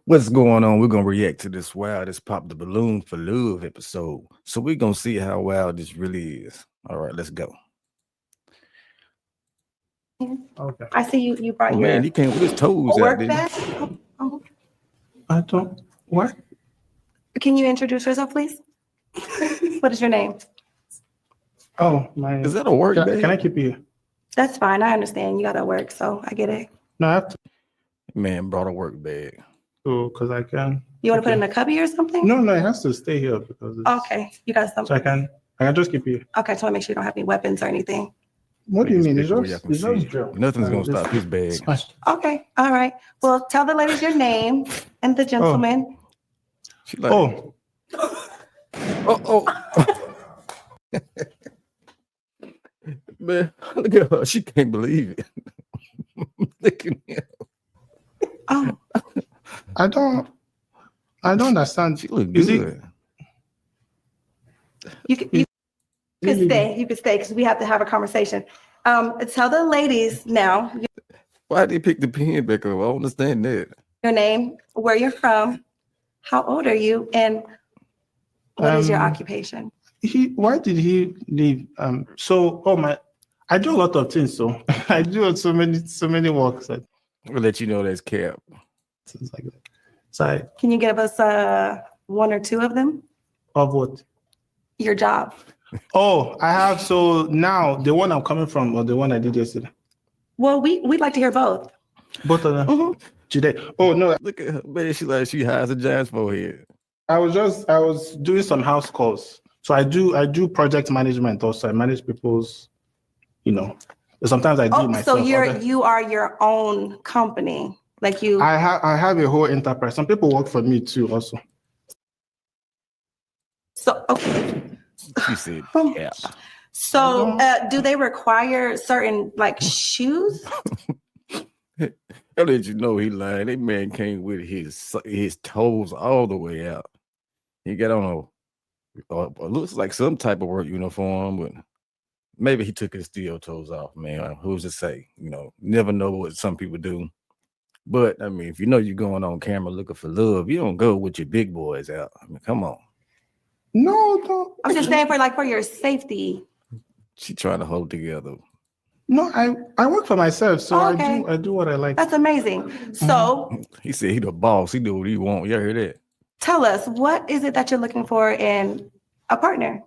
What's going on? We're gonna react to this Wow, this Pop the Balloon for Love episode. So we're gonna see how wild this really is. All right, let's go. Okay. I see you brought Oh your man, he came with his toes out, work didn't bag. he? Oh, I don't. What? can you introduce yourself, please? What is your name? Oh, my. Is that a work Can bag? I keep you? That's fine. I understand. You gotta work, so I get it. No, I have to, Man brought a work bag. because I can. You want to put it Okay. in a cubby or something? No, it has to stay here because it's. Okay, you got So something. I can just keep you. Okay, just want to make sure you don't have any weapons or anything. What do you Make mean? this It's picture where y'all just, can it's just see. drill. Nothing's gonna stop his It's bag. fine. Okay, all right. Well, tell the ladies your name and the gentleman. She like, Oh, oh. Man, look at her. She can't believe it. Look at him. Oh, I don't understand. She look Is good. you could Is- stay. You could stay because we have to have a conversation. Tell the ladies now Why did he pick the pen back up? I don't understand that. your name, where you're from, how old are you, and what is your occupation? Why did he leave? I do a lot of things. So I do so many works. We'll let you know that's Cap. Things like that. So Can you give us one or two of them? of what? Your job. Oh, I have. So now the one I'm coming from, or the one I did yesterday. Well, we'd like to hear both. Both of them Mhm. today. Oh no, Look at her, man. She like she hides a giant's forehead. I was doing some house calls. So I do project management also. I manage people's, sometimes I do Oh, myself. so you are your own company, like you. I have a whole enterprise. Some people work for me too also. So okay. She said, Cap. So do they require certain like shoes? I'll let you know he lying. That man came with his toes all the way out. He got on looks like some type of work uniform, but maybe he took his steel toes off, man. Who's to say? Never know what some people do. But I mean, if you know you're going on camera looking for love, you don't go with your big boys out. I mean, come on. No. I'm just saying for your safety. She trying to hold together. No, I work for myself, so Oh, okay. I do what I like. That's amazing. So He said he the boss. He do what he want. Y'all hear that? tell us, what is it that you're looking for in a partner?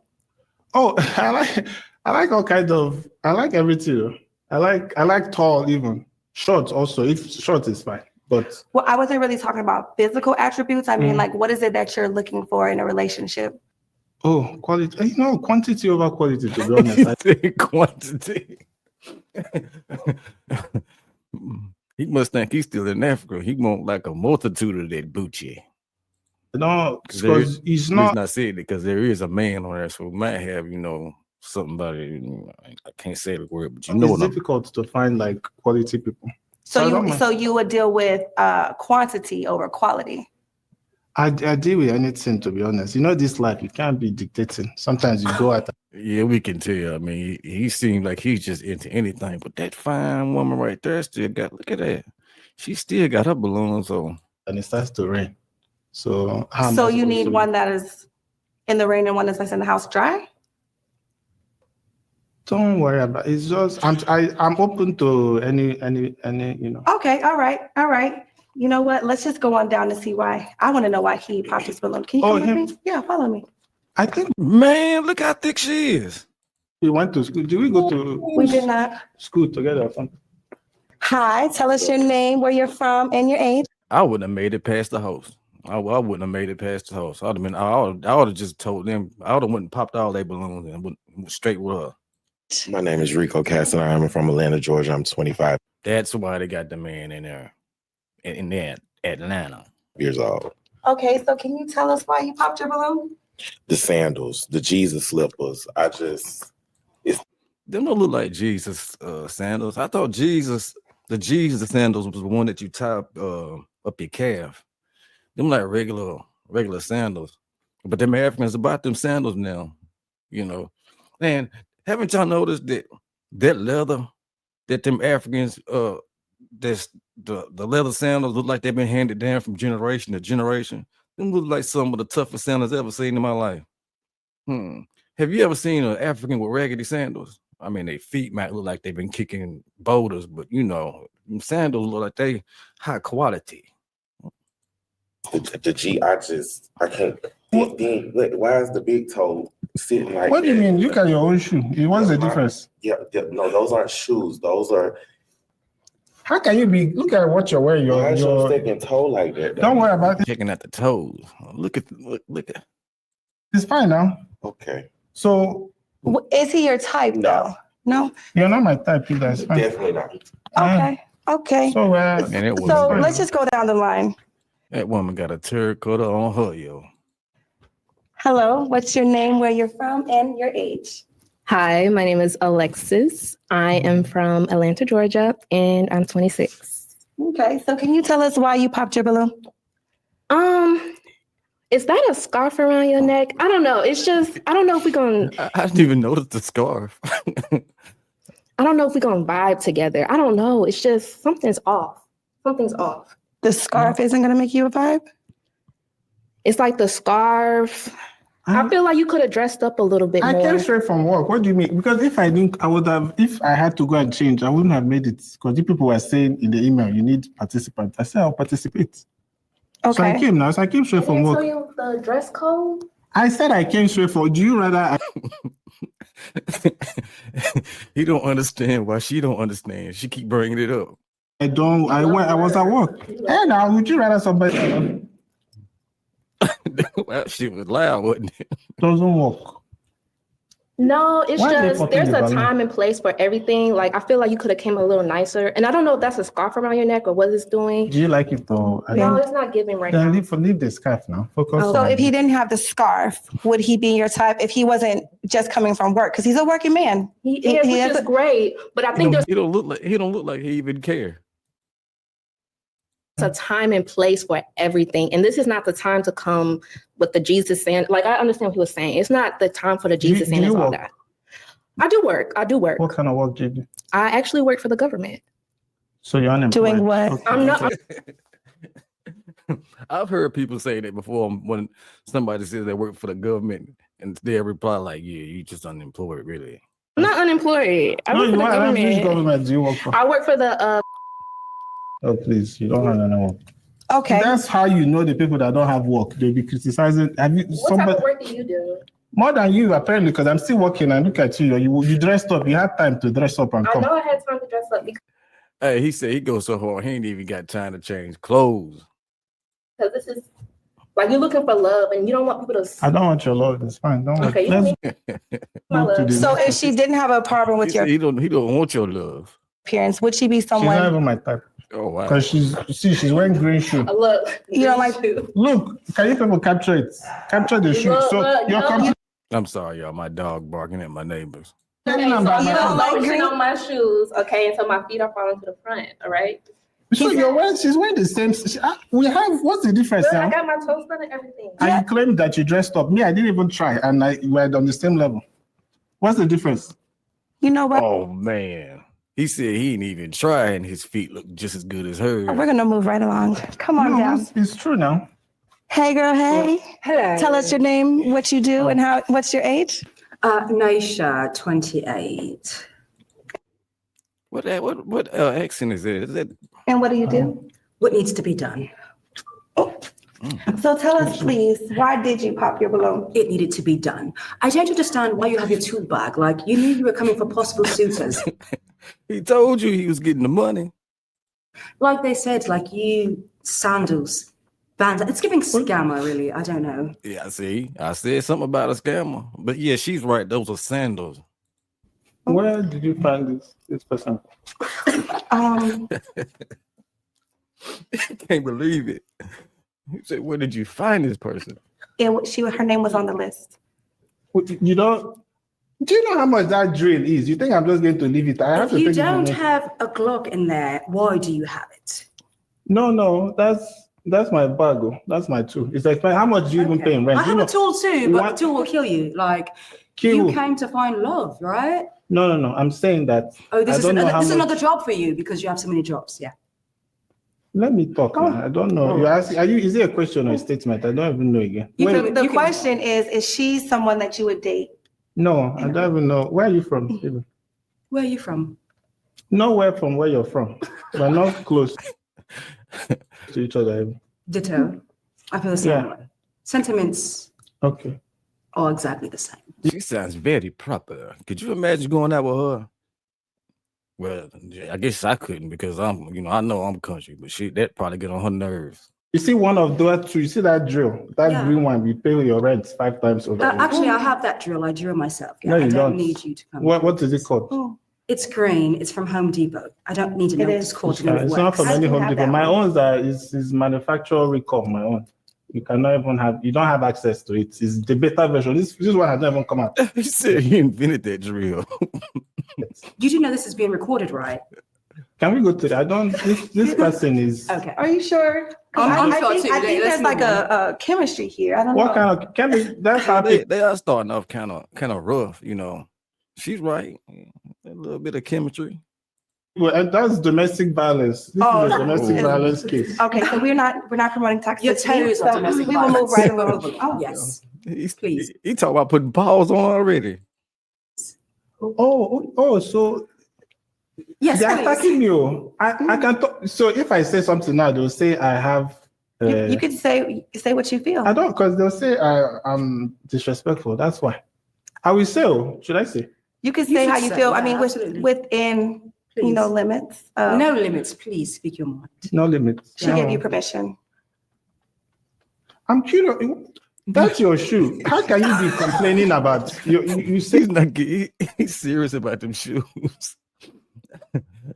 Oh, I like all kinds of. I like everything. I like tall, even short. Also, if short is fine, but Well, I wasn't really talking about physical attributes. I mean, like, what is it that you're looking for in a relationship? oh, quality. Quantity over quality. To be He honest, said quantity. He must think he's still in Africa. He want like a multitude of that Bucci. no, because he's The not. reason I said it because there is a man on there, so we might have something about it. I can't say the word, but you know It's what I'm. difficult to find like quality people. So you would deal with quantity over quality. I deal with anything, to be honest. This life, you can't be dictating. Sometimes you go at Yeah, we can tell. I mean, he seemed like he's just into anything. But that fine woman right there still got. Look at that. She still got her balloons on. and it starts to rain. So how am I So you supposed need to- one that is in the rain and one that's in the house dry? Don't worry about it. It's just I'm open to any. Okay, all right. You know what? Let's just go on down to see why. I want to know why he popped his balloon. Can you come with me? Yeah, follow me. I think Man, look how thick she is. we went to school. Did we go to We did not. school together or something? Hi, tell us your name, where you're from, and your age. I wouldn't have made it past the host. I wouldn't have made it past the host. I would have just told them. I would have went and popped all their balloons and went straight with her. My name is Rico Castellano. I'm from Atlanta, Georgia. I'm 25 That's why they got the man in there, in that Atlanta. years old. Okay, so can you tell us why you popped your balloon? The sandals, the Jesus slippers. Them don't look like Jesus sandals. I thought the Jesus sandals was the one that you tie up your calf. Them like regular sandals. But them Africans about them sandals now, And haven't y'all noticed that leather that them Africans the leather sandals look like they've been handed down from generation to generation. Them look like some of the toughest sandals I've ever seen in my life. Have you ever seen an African with raggedy sandals? I mean, their feet might look like they've been kicking boulders, but them sandals look like they high quality. The G, I can't. Why is the big toe sitting like What do you that? mean? Look at your own shoe. What's the difference? Yeah, no, those aren't shoes. Those are. How can you be? Look at what you're wearing. Why is your Your sticking toe like that? don't worry about it. Checking at the toes. Look at. It's fine now. Okay. So Is he your type though? No. you're not my type either. It's fine. Definitely not. Okay. So So let's just go down the line. That woman got a terracotta on her, yo. Hello, what's your name, where you're from, and your age? Hi, my name is Alexis. I am from Atlanta, Georgia, and I'm 26. Okay, so can you tell us why you popped your balloon? Is that a scarf around your neck? I don't know. It's just, I don't know if we're going to, I didn't even notice the scarf. I don't know if we're going to vibe together. I don't know. It's just, something's off. Something's off. The scarf isn't going to make you a vibe? It's like the scarf. I feel like you could have dressed up a little bit I more. came straight from work. What do you mean? Because if I didn't, I would have. If I had to go and change, I wouldn't have made it. Because the people were saying in the email, you need participants. I said I'll participate. So I Okay. came now. So I came straight Did from they work. tell you the dress code? I said I came straight for. Do you rather? He don't understand why she don't understand. She keep bringing it up. I don't. I went. I was at work. Hey, now would you rather somebody Well, she was loud, wasn't it? doesn't work? No, it's Why are they just, popping there's the a balloon? time and place for everything. Like, I feel like you could have came a little nicer. And I don't know if that's a scarf around your neck or what it's doing. Do you like it though? No, it's not giving right Then now. leave the scarf now. Focus. Oh. So on if he didn't have the scarf, would he be your type if he wasn't just coming from work? Because he's a working man. He is, which is great. But I think there's He don't look like he even care. a time and place for everything. And this is not the time to come with the Jesus sand. Like, I understand what he was saying. It's not the time for the Do you- Jesus do you sandals, all work? that. I do work. What kind of work do you do? I actually work for the government. So you're unemployed. Doing what? Okay. I'm not. I've heard people say that before when somebody says they work for the government and they reply like, yeah, you just unemployed, really. I'm not unemployed. I work for the Which government. government do you work for? I work for the. Oh, please, you don't have any work. Okay. That's how you know the people that don't have work. They'll be criticizing. Have you What type somebody of work do you do? more than you apparently? Because I'm still working and look at you. You dressed up. You had time to dress up and I come. know I had time to dress up Hey, he said he goes so hard, he ain't even got time to change clothes. because this is like you're looking for love and you don't want people to. I don't want your love. It's fine. Don't Okay, worry. you Let's don't need my move to love. the- So if she didn't have a problem He with your said he don't want your love. appearance, would she be She's not someone? even my type. Oh wow. Because she's wearing green shoe. Look, You don't like- Look, can you people capture it? Capture the shoe. Look, So look, your no. computer. I'm sorry, y'all. My dog barking at my neighbors. Okay, You so don't you don't like lotion green? on my shoes, okay, until my feet are falling to the front, all right? So she's wearing the same. We have. What's the difference Look, I now? got my toes done and everything. And you claim that you dressed up. Me, I didn't even try, and we're on the same level. What's the difference? You know what? Oh man. He said he ain't even try and his feet look just as good as hers. We're gonna move right along. Come on No, down. it's true now. Hey, girl. Hey. Hello. Tell us your name, what you do, and what's your age? Naisha, 28. What accent is that? Is that And what do you do? What needs to be done? So tell us, please, why did you pop your balloon? It needed to be done. I don't understand why you have your tool bag. Like, you knew you were coming for possible suitors. he told you he was getting the money? Like they said, like you, sandals, bands. It's giving scammer, really. I don't know. Yeah, see, I said something about a scammer. But yeah, she's right. Those are sandals. Where did you find this person? Can't believe it. He said, where did you find this person? Her name was on the list. You don't. Do you know how much that drill is? You think I'm just going to leave it? I have If to you take don't it. have a Glock in there, why do you have it? No, that's my bag. Oh. That's my tool. It's like how much do you even pay in rent? I You have know- a tool too, but What- the tool will kill you. Like, Kill you who? came to find love, right? No. I'm saying that. Oh, this I is don't know another, how this is much- another job for you because you have so many jobs. Yeah. Let me talk. Man. I don't know. You ask, is it a question or a statement? I don't even know again. The question is she someone that you would date? No, I don't even know. Where are you from? Where are you from? Nowhere from where you're from. We're not close to each other. Ditto. I feel the same way. Sentiments Okay. are exactly the same. She sounds very proper. Could you imagine going out with her? Well, I guess I couldn't because I know I'm country, but that probably get on her nerves. You see one of those two, you see that drill, that green one, you pay your rent 5 times over. Actually, I have that drill. I drill myself. Yeah, No, you I don't don't. need you to come. What is it called? It's green. It's from Home Depot. I don't need to know what it's called. It's not from any Home Depot. My own is manufacturer recall. My own. You cannot even have. You don't have access to it. It's the beta version. This one has not even come out. You said he invented that drill. You do know this is being recorded, right? Can we go to that? I don't. This person is. Okay. Are you sure? I think there's like a chemistry here. I don't know. What kind of chemistry? That's how they are starting off kind of rough. She's right. A little bit of chemistry. Well, and that's domestic violence. This is a domestic violence case. Okay, so we're not promoting toxicity. Your toes are domestic we will move right along. Oh, yes. Please. He talking about putting paws on already. So yes, they're attacking you. I can talk. So if I say something now, they'll say I have. You could say what you feel. I don't, because they'll say I'm disrespectful. That's why. I will say. Should I say? You can say how you feel. I mean, within limits. No limits. Please speak your mind. No limits. She gave you permission. I'm curious. That's your shoe. How can you be complaining about you say he's serious about them shoes.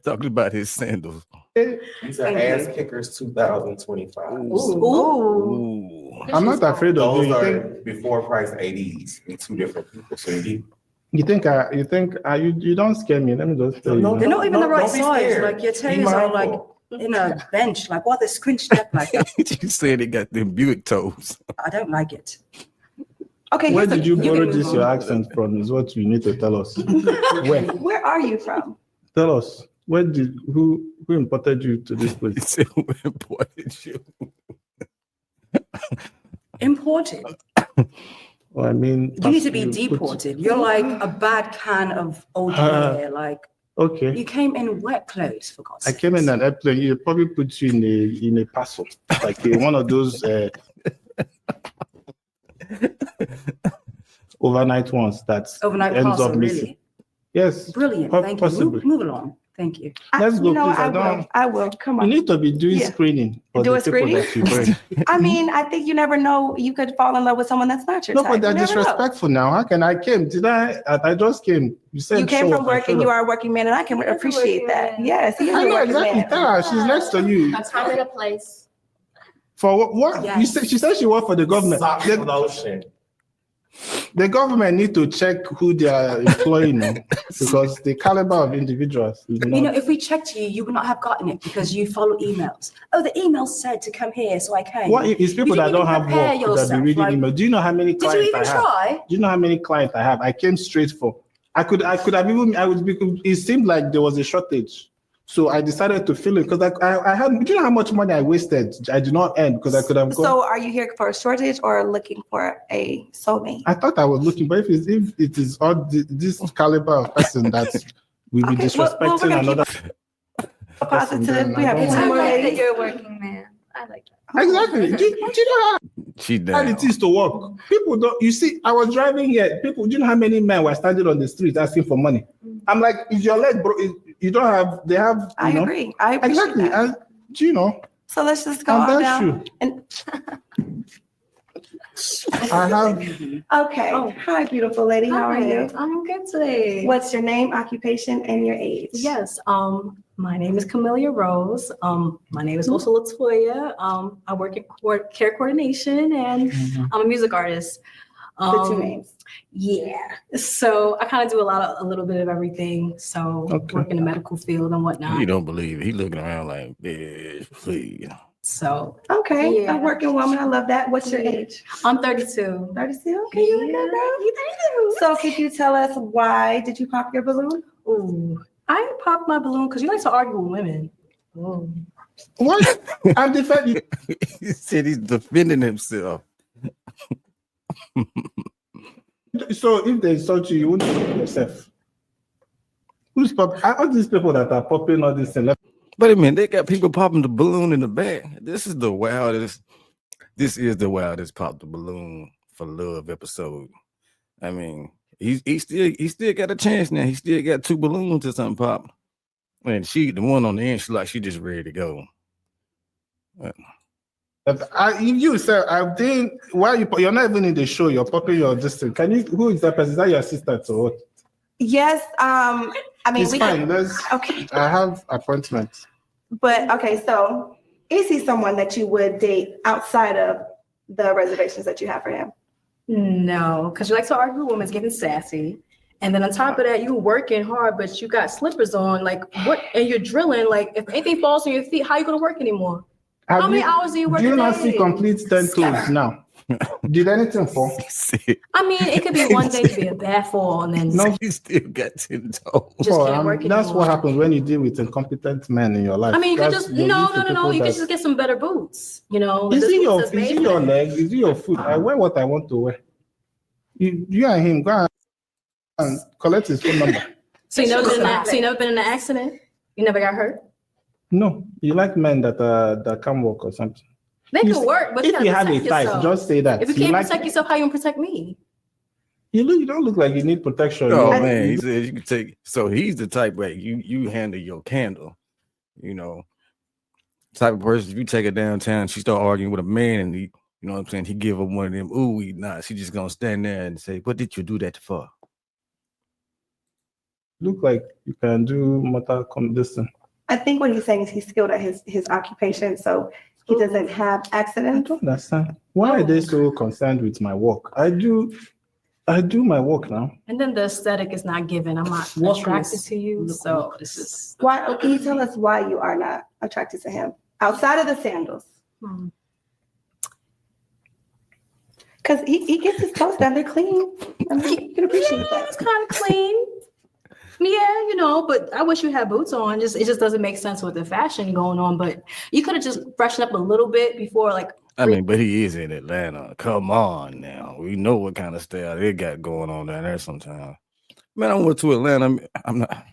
Talking about his sandals. These are Ass Kickers 2025. Ooh. I'm not afraid of Those you. are before price 80s. Be two different people. So you think you don't scare me. Let me just tell you. They're not even the right don't be size. scared. Like your Be toes are like mindful. in a bench. Like what? They're squinched up like that. You said he got them Buick toes. I don't like it. Okay. Where did you borrow can this move your on. accent from? Is what you need to tell us. Where are you from? Tell us. Who imported you to this He place? said, "Who imported you?" Imported. Well, I mean, You need to be deported. You're like a bad can of old beer. Like Okay. you came in wet clothes, for God's I sake. came in an airplane. You probably put you in a parcel, like one of those overnight ones that Overnight ends parcel, up missing. really. Yes. Brilliant. Thank you. Possibly. Move along. Thank you. Let's go, please. I will. Come You on. need to be doing Yeah. screening for Do the a people screening? that you bring. I mean, I think you never know. You could fall in love with someone that's not your No, type. but they're You never know. disrespectful now. How can I came? Did I just came. You said You came show from up, I work and showed you up. are a working man, and I can appreciate that. Yes, he is I a know working exactly. man. Tell her she's next to you. A time and a place. For what? Yes. You said she said she worked for the government. Sock lotion. The government need to check who they are employing because the caliber of individuals is not. You know, if we checked you, you would not have gotten it because you follow emails. Oh, the email said to come here, so I came. What is people You that didn't don't even have prepare work that be yourself, reading like- email? Do you know how many Did you clients even I have? try? Do you know how many clients I have? I came straight for. I could have even. It seemed like there was a shortage, so I decided to fill it because I had. Do you know how much money I wasted? I did not earn because I could have gone. So, are you here for a shortage or looking for a soulmate? I thought I was looking, but if it is all this caliber of person that will be Okay, well, we're disrespecting gonna keep another. Positive. We have I don't two know. more ladies. you're a working man. I like that. Exactly. Do you know how She hard down. it is to work? People don't. You see, I was driving here. People, do you know how many men were standing on the street asking for money? I'm like, is your leg, bro? You don't have. They have. I agree. I appreciate Exactly. that. And do you know? So let's just go And on that's down. true. And I have. okay. Oh. Hi, beautiful lady. How are you? I'm good today. What's your name, occupation, and your age? Yes. My name is Camellia Rose. My name is also Latoya. I work in care coordination, and I'm a music artist. The two names. Yeah. So I kind of do a little bit of everything. So Okay. work in the medical field and whatnot. He don't believe it. He looking around like, bitch, please. So Okay. Yeah. A working woman. I love that. What's your age? I'm 32. 32. Okay, you look good, girl. So could you tell us why did you pop your balloon? Ooh, I popped my balloon because you like to argue with women. Ooh. What? I'm defending. He said he's defending himself. So if they insult you, you won't defend yourself. Who's pop? All these people that are popping all this thing. But I mean, they got people popping the balloon in the back. This is the wildest. This is the wildest pop the balloon for love episode. I mean, he still got a chance now. He still got 2 balloons or something pop. And she, the one on the end, she just ready to go. You sir, I think why you're not even in the show. You're popping your distance. Can you? Who is that person? Is that your assistant or what? Yes. I mean, It's we fine. can, okay. I have appointments. But okay, so is he someone that you would date outside of the reservations that you have for him? No, because you like to argue with women's getting sassy. And then on top of that, you working hard, but you got slippers on. Like what? And you're drilling. Like if anything falls on your feet, how you gonna work anymore? How many hours do you work? Do you a not day? see complete 10 toes now? Did anything fall? I mean, it could be one day to be a bad fall, and then No. He still got 10 toes. just can't work That's anymore. what happens when you deal with incompetent men in your life. I mean, you could That's- just you're no. used to people You could that- just get some better boots. You know, Is this it boot your says is it baby. your leg? Is it your foot? I wear what I want to wear. You and him go and collect his phone number. So you never been in an accident? You never got hurt? No, you like men that can walk or something. They You can s- work, but you If gotta you have a protect type, yourself. just say that. If you can't like, protect yourself, how you gonna protect me? you don't look like you need protection. Oh You- man, you he said you can take. So he's the type where you handle your candle. You know, type of person. If you take her downtown, she start arguing with a man, and he, you know what I'm saying, he give her one of them. Ooh, nah. She just gonna stand there and say, "What did you do that for?" look like you can do this thing. I think what he's saying is he's skilled at his occupation, so he doesn't have I accidents. don't understand. Why are they so concerned with my work? I do my work now. And then the aesthetic is not given. I'm not Workless. attracted to you. So this is Why? Can you tell us why you are not attracted to him outside of the sandals? Because he gets his clothes done; they're clean. I mean, you can appreciate it's that. kind of clean. Yeah, you know, but I wish you had boots on. It just doesn't make sense with the fashion going on. But you could have just freshened up a little bit before, like. I mean, but he is in Atlanta. Come on now. We know what kind of style they got going on down there sometimes. Man, I went to Atlanta. I'm not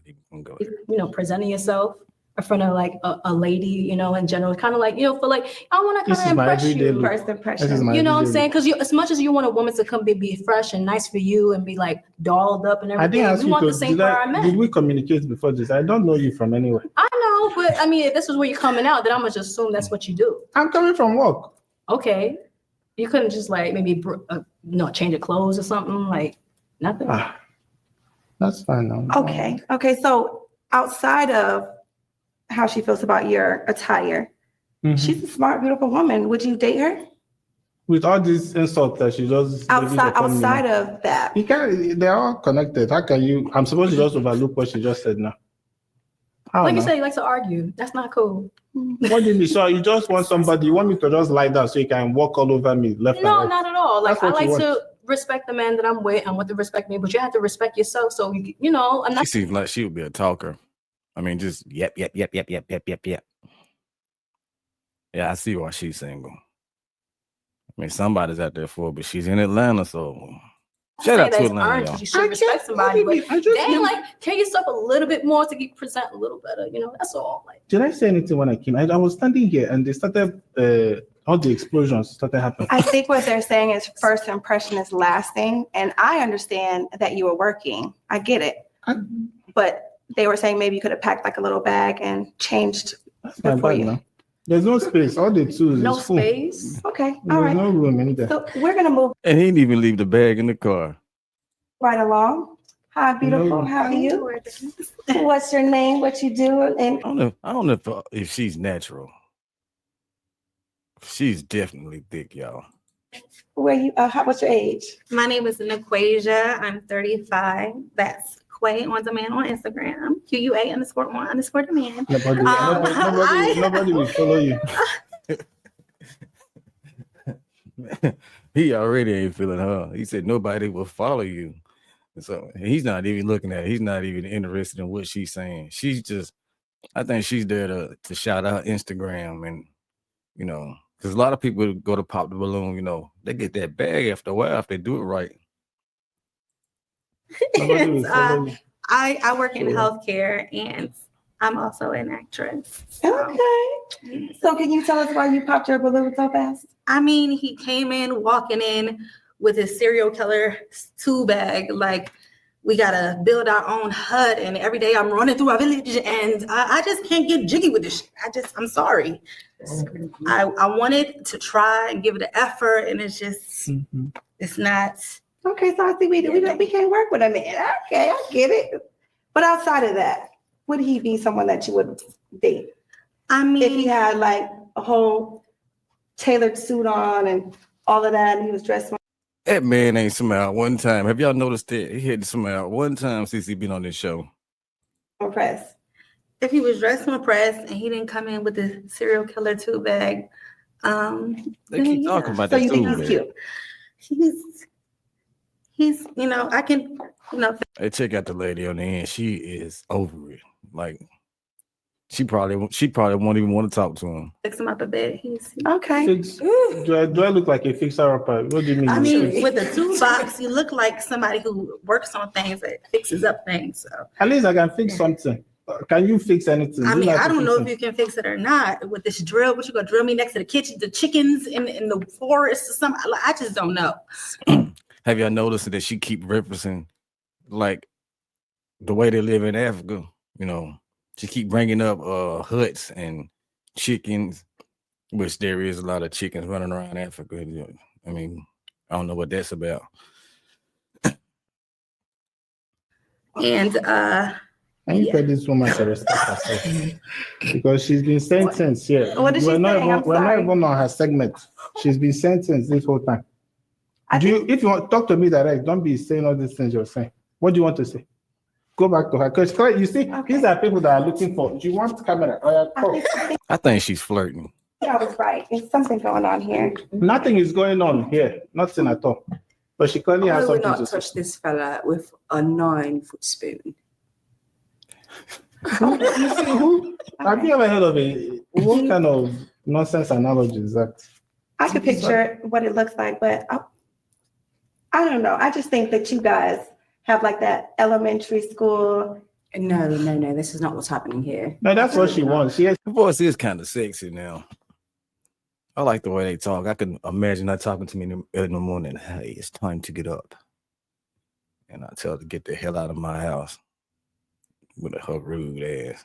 even gonna go there. You know, presenting yourself in front of like a lady, you know, in general, kind of like, you know, feel like I want to This kind is of my impress everyday you. look. First This is impression. my You know what I'm everyday saying? Because as much as you want a woman to come be fresh and nice for you and be like dolled up and I didn't everything, ask we you want to. the same for our Did men. we communicate before this? I don't know you from anywhere. I know, but I mean, if this is where you're coming out, then I'm gonna just assume that's what you do. I'm coming from work. Okay, you couldn't just like maybe change your clothes or something, like nothing. That's fine now. Okay. So outside of how she feels about your attire, Mhm. she's a smart, beautiful woman. Would you date her? With all these insults that she just Outside of that. you can't. They're all connected. How can you? I'm supposed to just overlook what she just said now. How Like you now? said, you like to argue. That's not cool. What do you mean? So you just want somebody? You want me to just lie down so you can walk all over me left No, and right? not at all. Like That's I what you like to want. respect the man that I'm with. I want to respect me, but you have to respect yourself. So you know, I'm She not. seems like she would be a talker. I mean, just yep. Yeah, I see why she's single. I mean, somebody's out there for her, but she's in Atlanta, so shout out to Atlanta, y'all. You should respect somebody, but I just dang, like carry yourself a little bit more to present a little better. You know, that's all. Like, Did I say anything when I came? I was standing here and they started. All the explosions started happening. I think what they're saying is first impression is lasting. And I understand that you were working. I get it. But they were saying maybe you could have packed like a little bag and changed That's my before bag you. now. There's no space. All the tools no is full. space. Okay. All There's right. no room in there. So we're going to move And he didn't even leave the bag in the car. right along. Hi, beautiful. No. How are you? What's your name? What you do? And I don't know if she's natural. She's definitely thick, y'all. where you? What's your age? My name is Naquasia. I'm 35. That's Quay on Demand on Instagram. QUA_on_demand. Nobody will follow you. He already ain't feeling her. He said nobody will follow you. So he's not even looking at it. He's not even interested in what she's saying. She's just I think she's there to shout out Instagram and because a lot of people go to pop the balloon, they get that bag after a while if they do it right. Nobody will It's, follow you. I work in healthcare and I'm also an actress. Okay. So can you tell us why you popped your balloon so fast? I mean, he came in walking in with his serial killer tool bag, like we gotta build our own hut, and every day I'm running through our village, and I just can't get jiggy with this shit. I'm sorry. I wanted to try and give it an effort, and it's just it's not. Okay, so I think we can't work with a man. Okay, I get it. But outside of that, would he be someone that you would date? I mean, If he had like a whole tailored suit on and all of that, and he was dressed. That man ain't smiled one time. Have y'all noticed that? He hadn't smiled one time since he been on this show. Impressed. if he was dressed from press and he didn't come in with the serial killer tool bag, They keep talking about So that you think too, he's man. cute? He's, I can, Hey, check out the lady on the end. She is over it. Like she probably won't even want to talk to him. fix him up a bit. Okay. Do I look like a fixer-upper? What do you mean? I mean, with the toolbox, you look like somebody who works on things that fixes up things. So At least I can fix something. Can you fix anything? I Do you mean, like I to don't know fix if you can fix it or not with this drill. What you gonna drill me next to the kitchen, the chickens in the forest or something? I just don't know. Have y'all noticed that she keep referencing like the way they live in Africa? You know, she keep bringing up huts and chickens, which there is a lot of chickens running around Africa. I mean, I don't know what that's about. And Can you tell this woman to respect herself? Because she's been sentenced here. What did she We're not say? I'm even, we're not sorry. even on her segment. She's been sentenced this whole time. If you want, talk to me direct. Don't be saying all these things you're saying. What do you want to say? Go back to her. Because you see, these are people that are looking for. Do you want camera? I think she's flirting. I was right. There's something going on here. Nothing is going on here. Nothing at all. But she clearly has I would something not to say. touch this fella with a 9-foot spoon. You see who? Have you ever heard of a what kind of nonsense analogy is that? I could picture what it looks like, but I don't know. I just think that you guys have like that elementary school. No, this is not what's happening here. No, that's what she wants. She has Her voice is kind of sexy now. I like the way they talk. I can imagine her talking to me in the morning. Hey, it's time to get up. And I tell her to get the hell out of my house with her rude ass.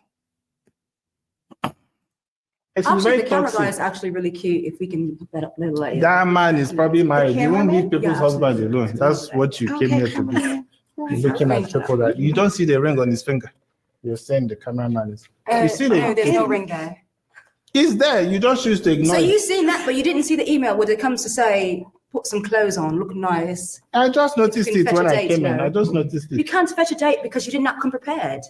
it's Actually, very the camera toxic. guy is actually really cute. If we can put that up a little later. That man is probably married. You won't leave people's Yeah, husband absolutely. alone. That's what you came here to do. You're looking at people that you don't see the ring on his finger. You're saying the cameraman is. You see no, there's no the ring there. he's there. You just choose to ignore So it. you've seen that, but you didn't see the email where it comes to say, put some clothes on, look nice. I just noticed You can it when fetch a I date, came in. no? I just noticed You it. can't fetch a date because you did not come prepared.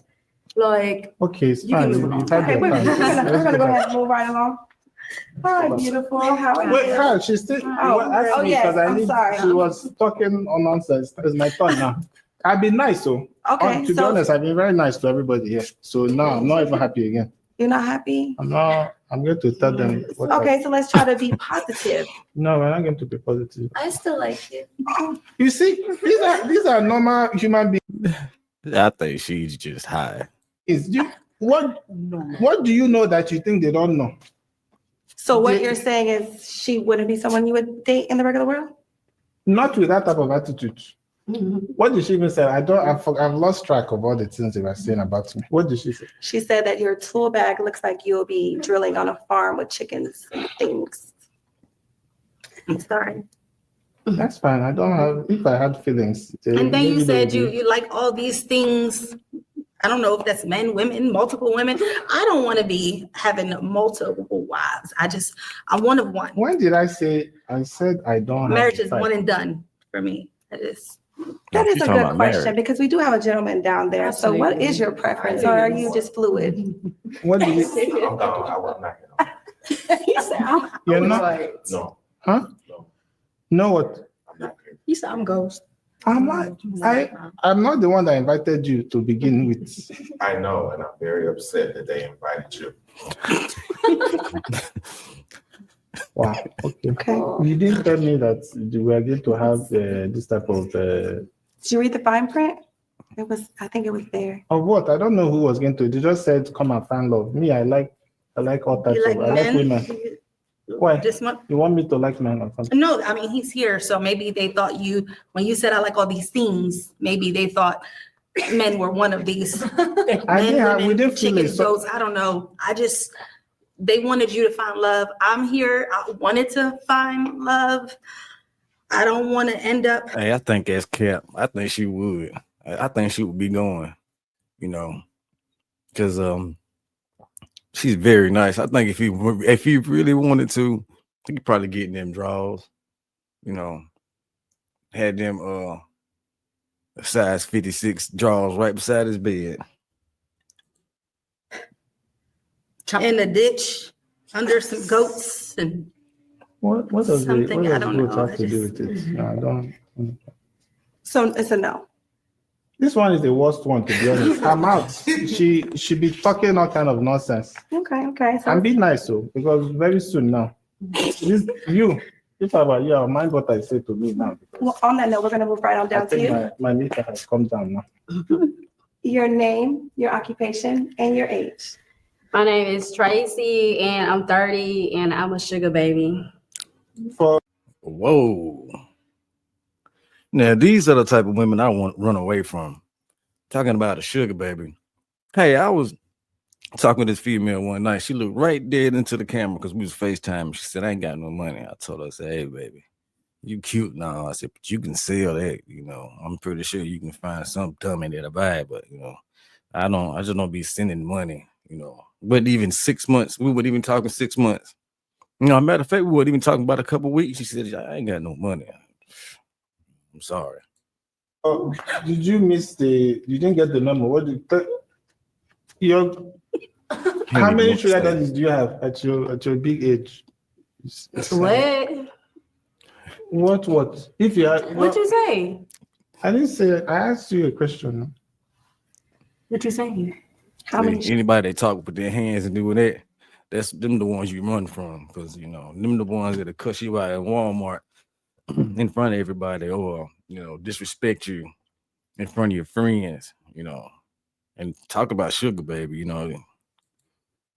Like, Okay, it's You can fine. move on. You've had Okay, your we're time. gonna Let's go back. ahead and move right along. Hi, beautiful. How are Wait, you? Carl, she's still ask me yes, because I I'm need. sorry. She was talking on nonsense. It's my turn now. I've been nice, so Okay, to be honest, I've been very nice to everybody here. So now I'm not even happy again. You're not happy? I'm going to tell them. Okay, so let's try to be positive. No, we're not going to be positive. I still like you. You see, these are normal human beings. I think she's just high. What do you know that you think they don't know? So what you're saying is she wouldn't be someone you would date in the regular world? Not with that type of attitude. What did she even say? I've lost track of all the things they were saying about me. What did she say? She said that your tool bag looks like you'll be drilling on a farm with chickens and things. I'm sorry. That's fine. I don't have. If I had feelings, And then you maybe said they would you like all these things. I don't know if that's men, women, multiple women. I don't want to be having multiple wives. I'm one of one. When did I say? I said I don't. Marriage have is a type. one and done for me. That is. That She's is a talking good about question marriage. because we do have a gentleman down there. So what Absolutely. is your preference or are you just fluid? What did you? I'm not I work not. he said, You're not. right. No, Huh? no, No what? I'm not here. He said, I'm ghost. I'm not the one that invited you to begin with. I know, and I'm very upset that they invited you. Wow. Okay. Okay. You didn't tell me that we were going to have this type of. Did you read the fine print? I think it was there. Of what? I don't know who was going to. They just said, "Come and find love." Me, I like all types You like of. I like men? women. Why? This month? You want me to like men or something? No, I mean, he's here, so maybe they thought when you said I like all these things, maybe they thought men were one of these. We Men, women, didn't feel it. chickens, goats, I don't know. They wanted you to find love. I'm here. I wanted to find love. I don't want to end up. Hey, I think that's Cap. I think she would. I think she would be going, because she's very nice. I think if he really wanted to, he could probably get in them draws, had them size 56 drawers right beside his bed. In the ditch under some goats and What does something, I what don't does know. have to do with it? No, I don't. So it's a no. This one is the worst one, to be honest. I'm out. She be talking all kind of nonsense. Okay. So And be nice, so because very soon now, if I were you, I'll mind what I say to me now. well, on that note, we're gonna move right on I down to think you. my meter has come down now. Your name, your occupation, and your age. My name is Tracy, and I'm 30, and I'm a sugar baby. Whoa. Now, these are the type of women I want to run away from. Talking about a sugar baby. Hey, I was talking to this female one night. She looked right dead into the camera because we was FaceTime. She said, I ain't got no money. I told her, I said, hey, baby, you cute now. I said, but you can sell that. I'm pretty sure you can find some dummy that'll buy it, but, I just don't be sending money, But even 6 months, we weren't even talking 6 months. Matter of fact, we weren't even talking about a couple of weeks. She said, I ain't got no money. I'm sorry. Oh, did you miss you didn't get the number? What did how many sugar daddies do you have at your big age? What? If you had, What'd you say? I didn't say. I asked you a question. What you saying? How many? Anybody that talk with their hands and doing that, that's them the ones you run from, because them the ones that'll cuss you out at Walmart in front of everybody, or disrespect you in front of your friends, and talk about sugar baby,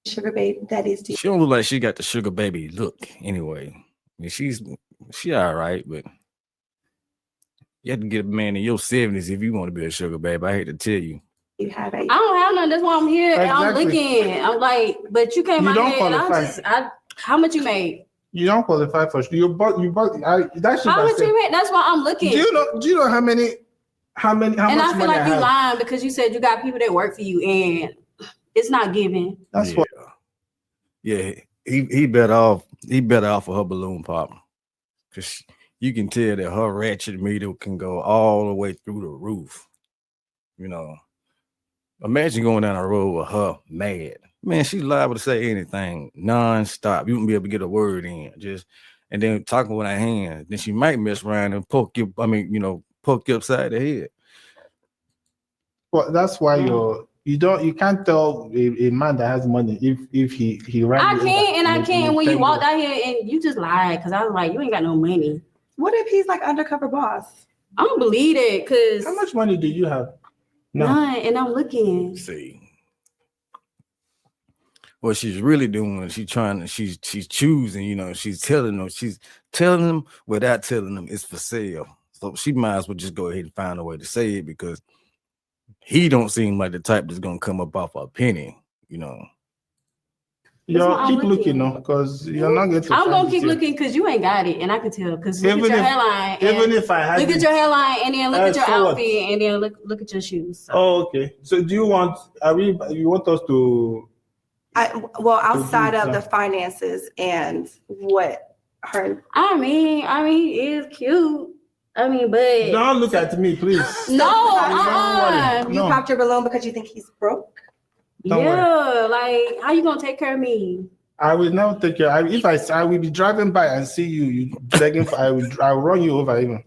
Sugar baby daddies do. She don't look like she got the sugar baby look anyway. I mean, she all right, but you have to get a man in your 70s if you want to be a sugar baby. I hate to tell you. You have a. I don't have none. That's why I'm here. And I'm Exactly. looking. I'm like, but you came You out don't here and qualify. how much you made? You don't qualify for you bought that should How have much said, you made? That's why I'm looking. do you know how much And money I feel like I you have? lying because you said you got people that work for you and it's not giving. That's yeah. what Yeah, he better off of her balloon pop, because you can tell that her ratchet meter can go all the way through the roof. Imagine going down the road with her mad. Man, she's liable to say anything nonstop. You wouldn't be able to get a word in. And then talking with her hands. Then she might mess around and poke you upside the head. Well, that's why you can't tell a man that has money if he ran. I can't. When you walked out here and you just lied, because I was like, you ain't got no money. What if he's like undercover boss? I don't believe it, because How much money do you have? No. none, and I'm looking. See. What she's really doing, she's choosing, she's telling them without telling them it's for sale. So she might as well just go ahead and find a way to say it, because he don't seem like the type that's gonna come up off a penny, You what keep I'm looking, looking. because you're not going to. I'm gonna find keep it here. looking because you ain't got it, and I can tell. Because look Even at your if- hairline. Even if I had Look at it- your hairline, and then look at your so what? outfit, and then look at your shoes. So. Oh, okay. So do you want? You want us to? Outside of yeah. the finances and what her. I mean, he is cute. I mean, but Don't look at me, please. no, You No. popped your balloon because you think he's broke? Don't yeah, like how you gonna take care of me? I will now take care. I will be driving by and see you begging for. I'll run you over even.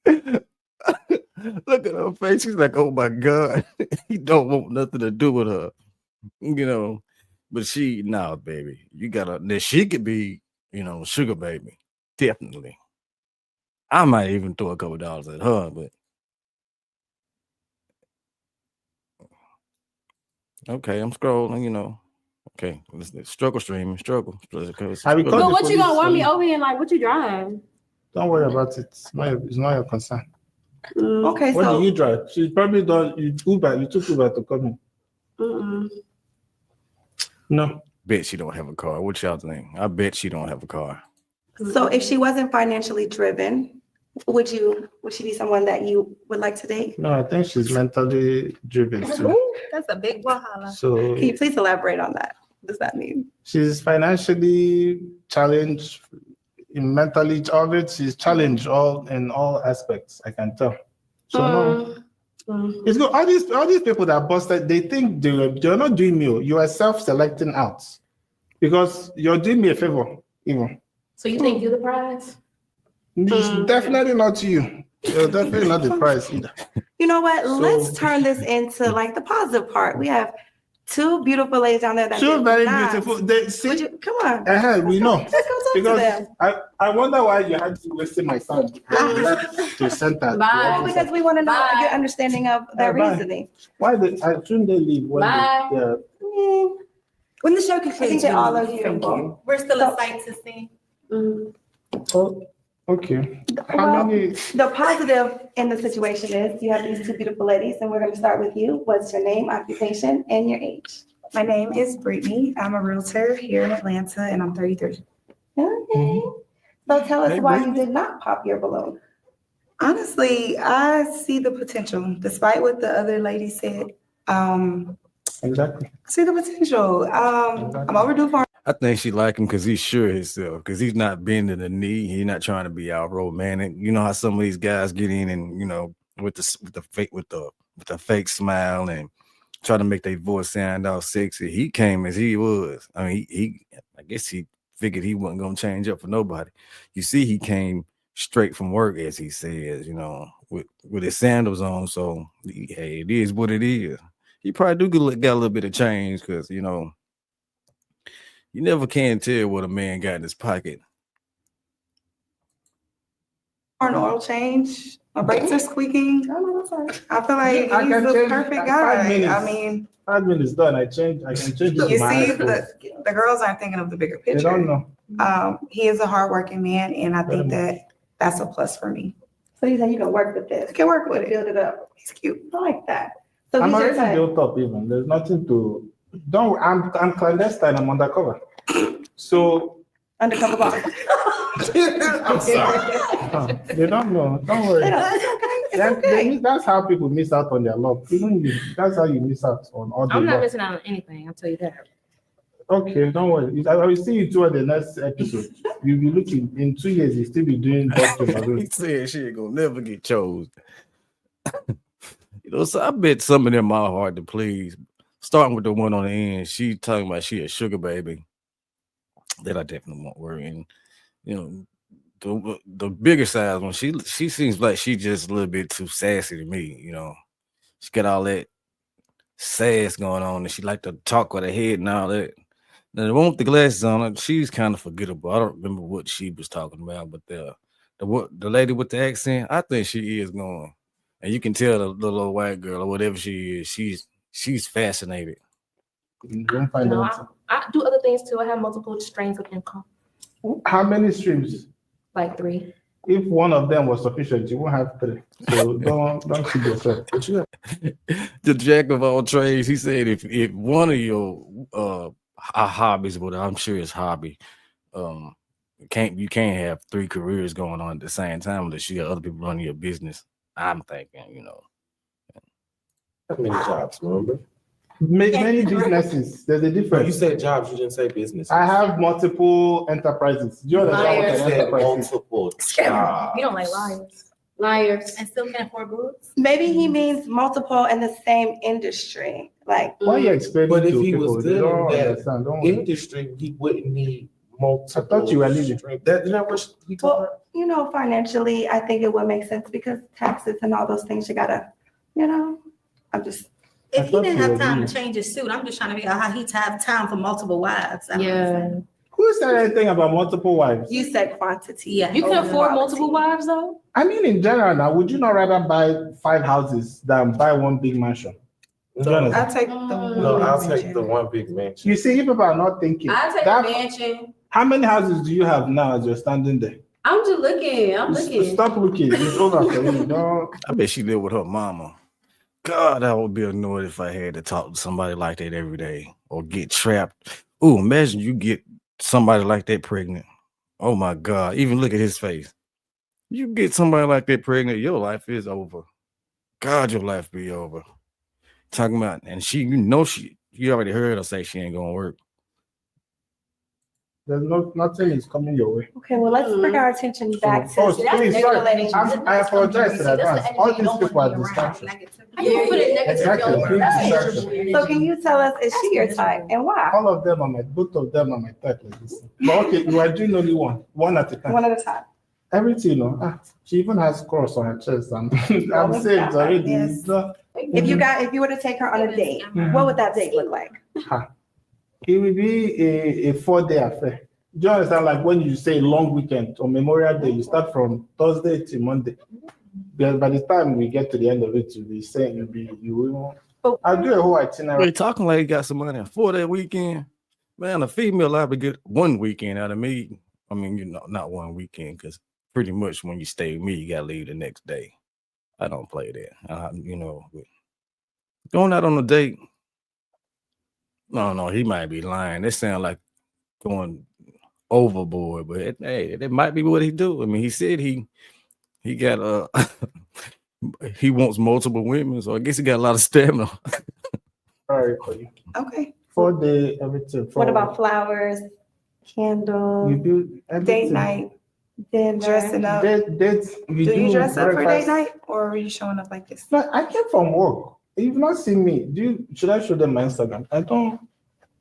Look at her face. She's like, oh my God. He don't want nothing to do with her. You know. But nah, baby. You gotta now she could be, sugar baby. Definitely. I might even throw a couple dollars at her, but okay, I'm scrolling. Okay, listen, struggle streaming, struggle. I will call But the what you gonna police want for me you. over here? Like, what you drive? Don't worry about it. It's not your concern. Okay, What so do you drive? She probably don't. You Uber. You took Uber to come in. Mm-mm. No. Bet she don't have a car. What y'all think? I bet she don't have a car. so if she wasn't financially driven, would she be someone that you would like to date? No, I think she's mentally driven too. Ooh, that's a big wahala. So Can you please elaborate on that? What does that mean? she's financially challenged, mentally of it. She's challenged in all aspects. I can tell. So no, it's good. All these people that busted, they think they're not doing me. You are self-selecting out because you're doing me a favor. Even So you think you're the prize? it's definitely not you. You're definitely not the prize either. You know what? So- Let's turn this into like the positive part. We have two beautiful ladies down there that Two did very not. beautiful. They see. Would you come on? We know. Let's go talk to Because them. I wonder why you had to waste my time to center. Bye. Because we want to know Bye. your understanding of their Bye. reasoning. Shouldn't they leave when Bye. When the show I think concludes, they all we are leave. beautiful. We're still a sight to see. Oh, okay. How Well, many? the positive in the situation is you have these two beautiful ladies, and we're going to start with you. What's your name, occupation, and your age? My name is Brittany. I'm a realtor here in Atlanta and I'm 33. Okay. So tell us Hey, why Brittany. you did not pop your balloon. Honestly, I see the potential, despite what the other lady said. Exactly. I see the potential. I'm overdue for I think she like him because he's sure of himself, because he's not bending the knee. He's not trying to be out romantic. You know how some of these guys get in and with the fake smile and try to make their voice sound all sexy. He came as he was. I mean, I guess he figured he wasn't gonna change up for nobody. You see, he came straight from work, as he says, with his sandals on. So hey, it is what it is. He probably got a little bit of change because you never can tell what a man got in his pocket. an oil change. My brakes are squeaking. I feel like I he's can the change perfect in 5 guy. minutes. I mean, 5 minutes done. I can change it you to my see, iPhone. the girls aren't thinking of the bigger They don't picture. know. He is a hardworking man and I think Very that that's a plus for me. So you said you can work with this. I can work with it. Build it up. He's cute. I like that. So I'm he's your already type. built up even. There's nothing to don't I'm clandestine, I'm undercover. So Undercover boss. I'm sorry. They don't know. Don't worry. They don't- It's okay. It's okay. That's how people miss out on their love. Even you, that's how you miss out on all the I'm not love. missing out on anything. I'll tell you that. Okay, don't worry. I will see you toward the next episode. You'll be looking in 2 years, you'll still be doing Boston He Balloon. said she ain't gonna never get chose. So I bet some of them are hard to please. Starting with the one on the end, she talking about she a sugar baby. That I definitely won't worry. And the bigger size one, she seems like she just a little bit too sassy to me. She got all that sass going on, and she like to talk with her head and all that. Now the one with the glasses on her, she's kind of forgettable. I don't remember what she was talking about, but the lady with the accent, I think she is going. And you can tell the little white girl or whatever she is, she's fascinated. You won't find No, out. I do other things too. I have multiple streams of income, How many streams? like 3. If one of them was sufficient, you won't have 3. So don't keep yourself. The jack of all trades, he said if one of your hobbies, but I'm sure it's hobby, you can't have 3 careers going on at the same time unless you got other people running your business. I'm thinking, How many jobs, remember? Many businesses. There's a No, you difference. said jobs, you didn't say business. I have multiple enterprises. Do you understand what You an said enterprise is? multiple You jobs. don't like liars. Liars. And still can't afford boots. Maybe he means multiple in the same industry. Like, Why are you explaining But if to he people? was They good don't in that understand. Don't worry. industry, he wouldn't need multiple. I thought you were leaving. That, you know what he told her? Well, financially, I think it would make sense because taxes and all those things, you gotta, I'm just, If he thought didn't you have were time leaving. to change his suit, I'm just trying to figure out how he'd have time for multiple wives. I don't Yeah. understand. Who said anything about multiple wives? you said quantity. Yeah. You can over afford quality. multiple wives though? I mean, in general, now, would you not rather buy 5 houses than buy one big mansion? Do you No, understand? I'll take the one. no, I'll big take mansion. the one big mansion. You see, if people are not thinking, I take that- a mansion. how many houses do you have now as you're standing there? I'm just looking. I'm looking. Stop looking. It's over for you. No. I bet she lived with her mama. God, I would be annoyed if I had to talk to somebody like that every day or get trapped. Ooh, imagine you get somebody like that pregnant. Oh my God. Even look at his face. You get somebody like that pregnant, your life is over. God, your life be over. Talking about, and you already heard her say she ain't gonna work. There's nothing is coming your way. Okay, well, let's bring our attention back to. Oh, the please, regulating- sorry. I apologize in advance. All these people are distractions. How you gonna put a negative Exactly. on Big her? distraction. So can you tell us, is she your type and why? All of them are both of them are my type like this. But okay, you are doing only one at a time. One at a time. Everything, she even has cross on her chest, and I'm saved already. Yes. It's not- If you were to take her on a date, what would that date look like? It will be a 4-day affair. Do you understand? Like when you say long weekend or Memorial Day, you start from Thursday to Monday. Because by the time we get to the end of it, you'll be saying I'll do a whole itinerary. They talking like he got some money for that weekend. Man, a female liable to get one weekend out of me. I mean, not one weekend, because pretty much when you stay with me, you gotta leave the next day. I don't play that. Going out on a date. No, he might be lying. That sound like going overboard, but that might be what he do. I mean, he said he got he wants multiple women, so I guess he got a lot of stamina. All right, for you. Okay. 4-day, everything. What about flowers, candles, you do everything. Date night, dinner? dressing up. Dates, Do you dress up for breakfast. date night or are you showing up like this? No, I came from work. You've not seen me. Should I show them my Instagram? I don't.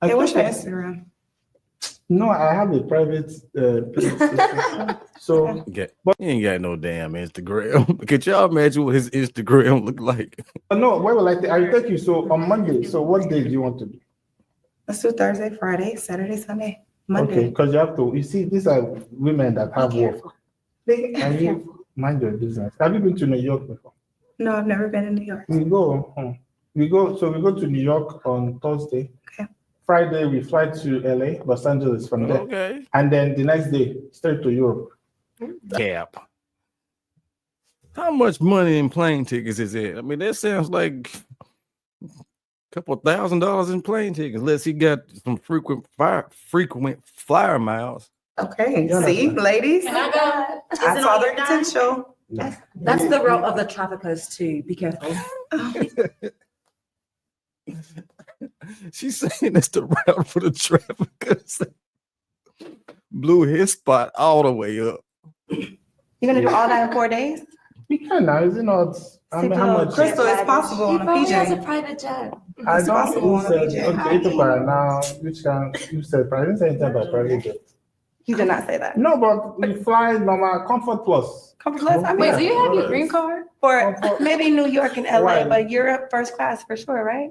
Hey, what's your came- Instagram? No, I have a private page. So, He ain't got no damn Instagram. Could y'all imagine what his Instagram look like? no, where will I'll take you. So on Monday, so what day do you want to do? Let's do Thursday, Friday, Saturday, Sunday, Okay, Monday. because you have to, you see, these are women that have work. Big- And you mind your business. Have you been to New York before? No, I've never been in New York. We go to New York on Thursday. Okay. Friday, we fly to LA, Los Angeles from there. Okay. And then the next day, straight to Europe. Cap. How much money in plane tickets is it? I mean, that sounds like a couple $1,000s in plane tickets, unless he got some frequent flyer miles. Okay, Yeah, see, that's ladies, Can I go? I saw the potential. That's the route of the traffickers too. Be careful. She's saying that's the route for the traffickers. Blew his spot all the way up. You're gonna do all that in 4 days? We can now, is it not? I mean, how much? Crystal, it's possible on a PJ. private jet. I It's don't possible who on a said, PJ. okay, Itopara now, you said, I didn't say anything about private jet. You did not say that. No, but we fly normal Comfort Plus. Comfort class, I mean, Wait, do you have your green card? for maybe New York and LA, Why? but Europe first class for sure, right?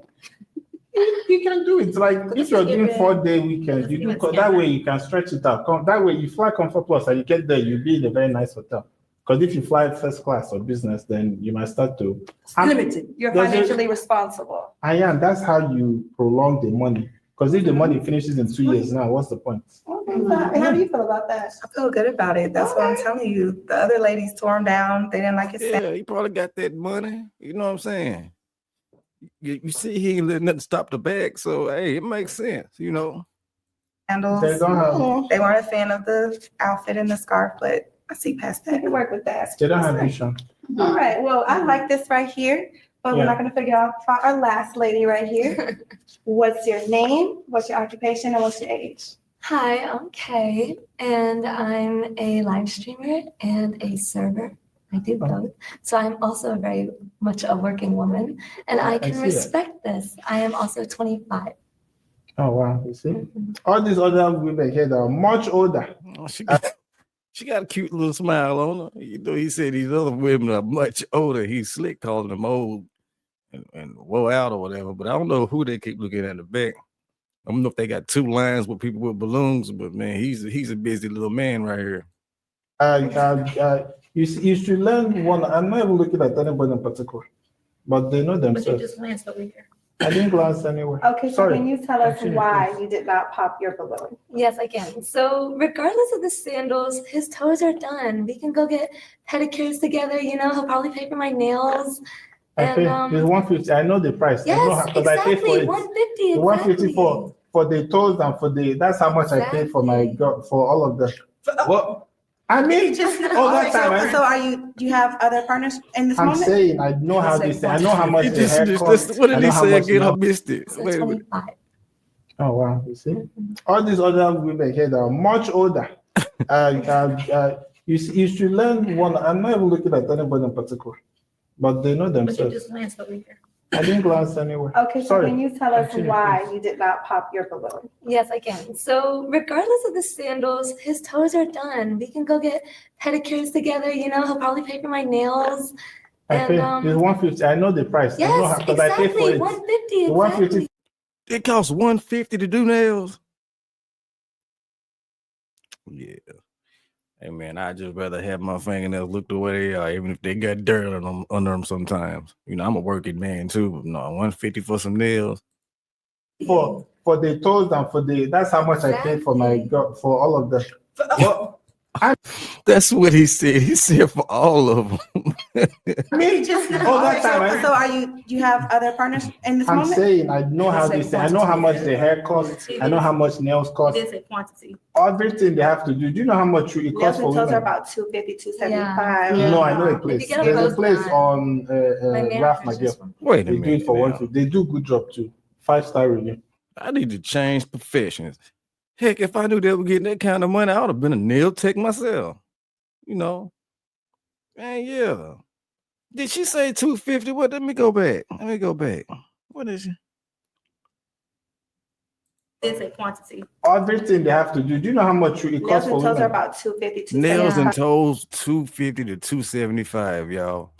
You can do it. Like if you're doing 4-day weekend, you do that way you can stretch it out. That way you fly Comfort Plus and you get there, you'll be in a very nice hotel. Because if you fly first class or business, then you might start to Limited. You're Does it- financially responsible. I am. That's how you prolong the money. Because if the money finishes in 2 years now, what's the point? How do you feel about that? I feel good about it. That's what I'm telling you. The other ladies tore him down. They didn't like his sound. Yeah, he probably got that money. You know what I'm saying? You see, he ain't letting nothing stop the bag. So, hey, it makes sense, Handles. They don't have. They weren't a fan of the outfit and the scarf, but I see past I that. can work with that. They don't have vision. All right, well, I like this right here, but we're Yeah. not gonna figure out our last lady right here. What's your name? What's your occupation and what's your age? Hi, I'm Kay, and I'm a live streamer and a server. I do both. So I'm also very much a working woman, and I I can see that. respect this. I am also 25. Oh wow, you see, all these other women here that are much older. Oh, she got a cute little smile on her. You know, he said these other women are much older. He's slick calling them old and woe out or whatever. But I don't know who they keep looking at the back. I don't know if they got two lines with people with balloons, but man, he's a busy little man right here. You should learn one. I'm not even looking at anybody in particular, but they know But you themselves. just glanced over here. I didn't glance anywhere. Okay, so Sorry. can you tell us Continue, why please. you did not pop your balloon? Yes, I can. So regardless of the sandals, his toes are done. We can go get pedicures together. You know, he'll probably pay for my nails. I And pay. It's 150. I know the price. I know yes, because I pay for exactly. it. 150. 150 Exactly. for the toes and for the. That's how much I pay for my Exactly. for all of them. What? I mean, all that time. So do you have other partners in this I'm moment? saying I know how this. I know how much the hair costs. What I did know he how say much again? I now. missed it. So Wait a minute. 25. Oh wow, you see, all these other women here that are much older. You should learn one. I'm not even looking at anybody in particular, but they know But you themselves. just glanced over here. I didn't glance anywhere. Okay, so Sorry. can you tell us Continue, why please. you did not pop your balloon? Yes, I can. So regardless of the sandals, his toes are done. We can go get pedicures together. You know, he'll probably pay for my nails. I And pay. It's 150. I know the price. I know yes, because I pay for exactly. it. 150. 150. Exactly. It costs $150 to do nails. Yeah. Hey man, I just rather have my fingernails look the way they are, even if they got dirt on them, under them sometimes. You know, I'm a working man too. But no, 150 for some nails. For the toes and for the. That's how much I pay for my for all of them. What? That's what he said. He said for all of them. I mean, all that time. Do you have other partners in this I'm moment? saying I know how this. I know how much the hair costs. I know how much nails You cost. did say quantity. Everything they have to do. Do you know how much it Nails costs and for toes are women? about 250, 275. Yeah. No, I know a place. If you get a There's a post place done, on my Ralph manager just McGill. went. Wait a They do minute. it for now. 150. They do good job too. 5-star review. I need to change professions. Heck, if I knew they were getting that kind of money, I would have been a nail tech myself. You know. Man, yeah. Did she say 250? What? Let me go back. What is it? You did say quantity. Everything they have to do. Do you know how much it Nails costs and for toes are women? about 250, Nails and 275. toes, 250 to 275, y'all.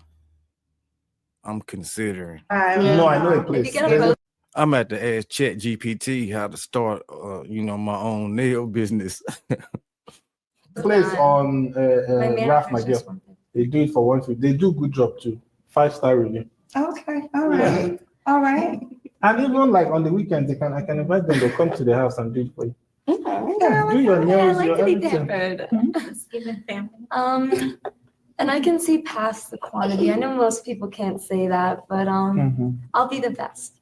I'm considering. No, I know a If place. you get a There's post, I'm at to ask Chat GPT how to start, my own nail business. a place on my Ralph manager just McGill. went. They do it for 150. They do good job too. 5-star review. Okay, all right, all right. And even like on the weekends, I can invite them to come to the house and do it for you. Okay. Yeah, do your I nails, like your to be everything. pampered. Just giving family. And I can see past the quantity. I know most people can't say that, but I'll be the best.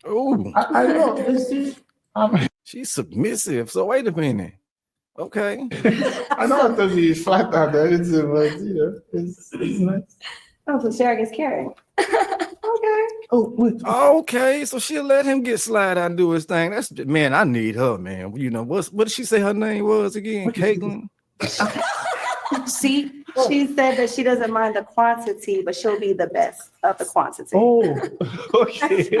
Oh, I know. You see, she's submissive. So wait a minute. Okay. I don't want to be flat out or anything, but it's nice. Oh, so sharing is caring. Okay. Oh, wait. Okay, so she'll let him get slide out and do his thing. That's man, I need her, man. You know, what did she say her name was again? Caitlin? See, she said that she doesn't mind the quantity, but she'll be the best of the quantity. Oh, okay.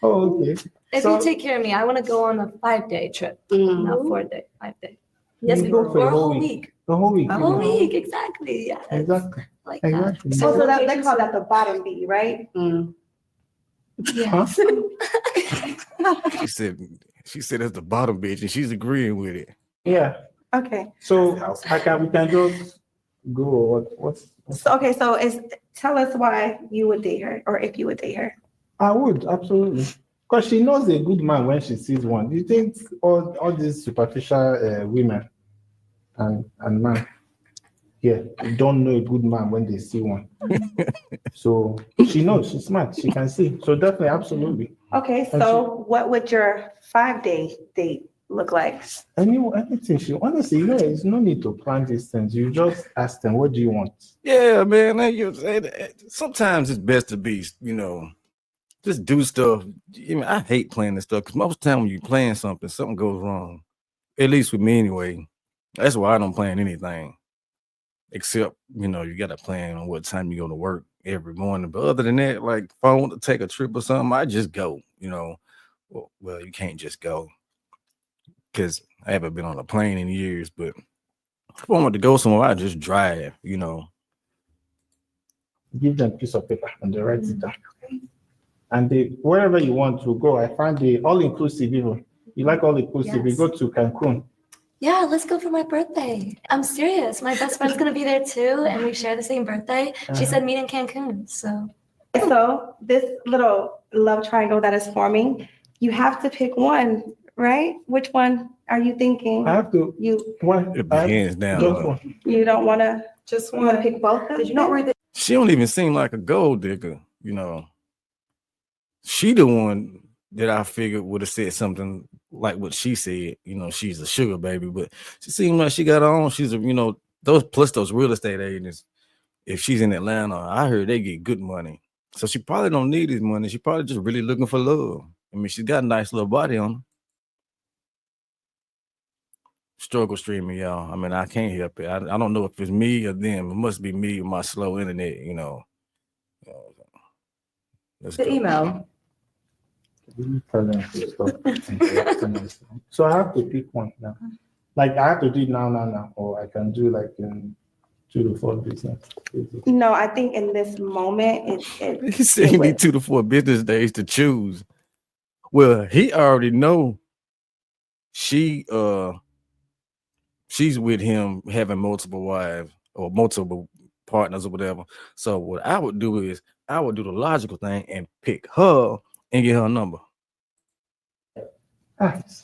Oh, okay. If So- you take care of me, I want to go on a 5-day trip, not 4-day, 5-day. Yes, you go for or a whole week. The whole week. A whole week, exactly. Yes. Exactly. Like Exactly. that. So that they call that the bottom B, right? Yes. She said that's the bottom bitch, and she's agreeing with it. Yeah. Okay. So we can just go. What's So tell us why you would date her, or if you would date her. I would absolutely, because she knows a good man when she sees one. Do you think all these superficial women and men here don't know a good man when they see one? So she knows, she's smart, she can see. So definitely, absolutely. Okay, so what would your 5-day date look like? Anything she honestly, there's no need to plan these things. You just ask them, what do you want? Yeah, man. Sometimes it's best to be, just do stuff. I hate planning stuff because most of the time when you're playing something goes wrong. At least with me anyway. That's why I don't plan anything. Except, you got to plan on what time you go to work every morning. But other than that, like if I want to take a trip or something, I just go, well, you can't just go because I haven't been on a plane in years. But if I wanted to go somewhere, I just drive. Give them a piece of paper and they write it down. And wherever you want to go, I find the all-inclusive even. You like all-inclusive, you go to Cancun. Yeah, let's go for my birthday. I'm serious. My best friend's gonna be there too, and we share the same birthday. She said meet in Cancun. So this little love triangle that is forming, you have to pick one, right? Which one are you thinking? I have to. Hands down. Just one. You don't want to Just want to pick both of them? Did you not read the She don't even seem like a gold digger. She the one that I figured would have said something like what she said. She's a sugar baby, but she seemed like she got her own. She's those real estate agents. If she's in Atlanta, I heard they get good money. So she probably don't need his money. She probably just really looking for love. I mean, she's got a nice little body on her. Struggle streaming, y'all. I mean, I can't help it. I don't know if it's me or them. It must be me with my slow internet, Let's The go. email. So I have to pick one now. Like I have to do it now, or I can do like in 2 to 4 business. No, I think in this moment, He said he need 2 to 4 business days to choose. Well, he already know she's with him having multiple wives or multiple partners or whatever. So what I would do is I would do the logical thing and pick her and get her number.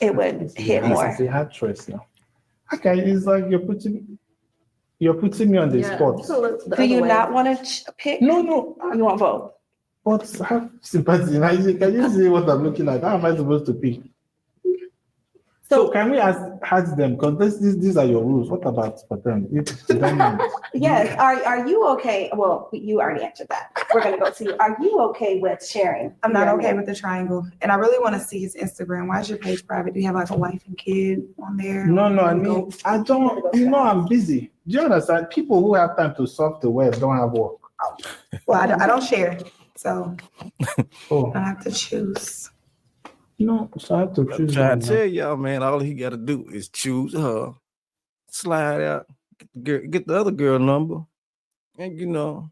it would hit more. It's a hard choice now. Okay, it's like you're putting me on the spot. Do you not want to pick? No. You want both? But have sympathy. Now, can you see what I'm looking at? How am I supposed to pick? So can we ask them, because these are your rules. What about for them? If they don't mind. Yes. Are you okay? Well, you already answered that. We're gonna go to you. Are you okay with sharing? I'm not okay with the triangle. And I really want to see his Instagram. Why is your page private? Do you have like a wife and kid on there? No, I mean, I don't, I'm busy. Do you understand? People who have time to surf the web don't have work. Well, I don't share. So Oh, I have to choose. no, so I have to I'm choose trying one to now. tell y'all, man, all he got to do is choose her, slide out, get the other girl number, and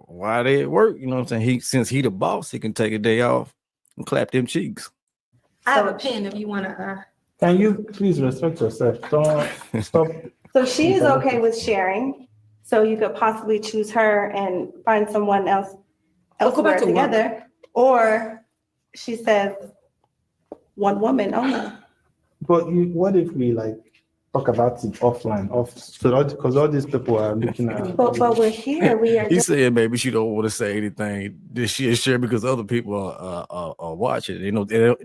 while they at work, you know what I'm saying? Since he the boss, he can take a day off and clap them cheeks. I have a pen if you want to. Can you please respect yourself? Don't stop. So she is okay with sharing. So you could possibly choose her and find someone else Go back elsewhere to work. together, or she says one woman only. But what if we like talk about it offline, because all these people are looking at. But we're here. We are. He said maybe she don't want to say anything that she is share because other people are watching.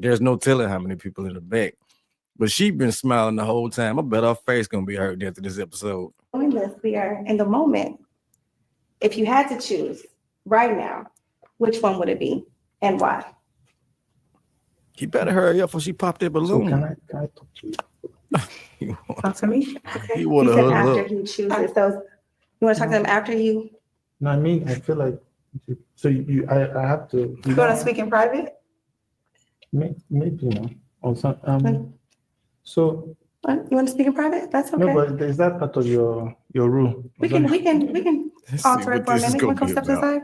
There's no telling how many people in the back. But she been smiling the whole time. I bet her face gonna be hurt after this episode. doing this. We are in the moment. If you had to choose right now, which one would it be and why? You better hurry up before she popped that So balloon. can I talk to you? Talk to me. He want You to said hug after up. he chooses. So you want to talk to them after you? No, I mean, I feel like, so I have to. You want to speak in private? Maybe, or some, so, You want to speak in private? That's okay. no, but is that part of your rule? we can Let's see alter what it for a this is minute. gonna Come be step to the about. side.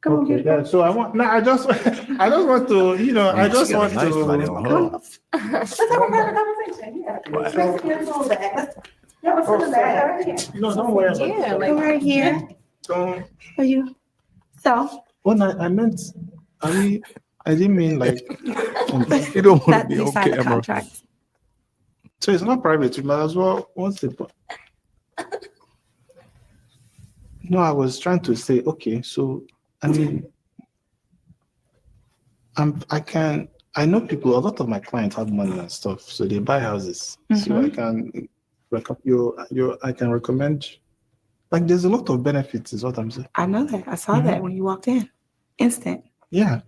Come on, Okay, beautiful. yeah, so I just want to, I just She got want a nice body to. on her. Let's have a private conversation. Yeah. Let's bring your phone back. No, it's in the bag right here. No, don't worry about Yeah, it. like Come right here. Don't. Are you? So Well, I meant, I didn't mean like, You don't want to that be you on signed the camera. contract. so it's not private, you might as well, what's the point? No, I was trying to say, okay, so, I mean, I know people, a lot of my clients have money and stuff, so they buy houses. So I can, I can recommend, like, there's a lot of benefits is what I'm saying. I know that. I saw that when you walked in. Instant. Yeah.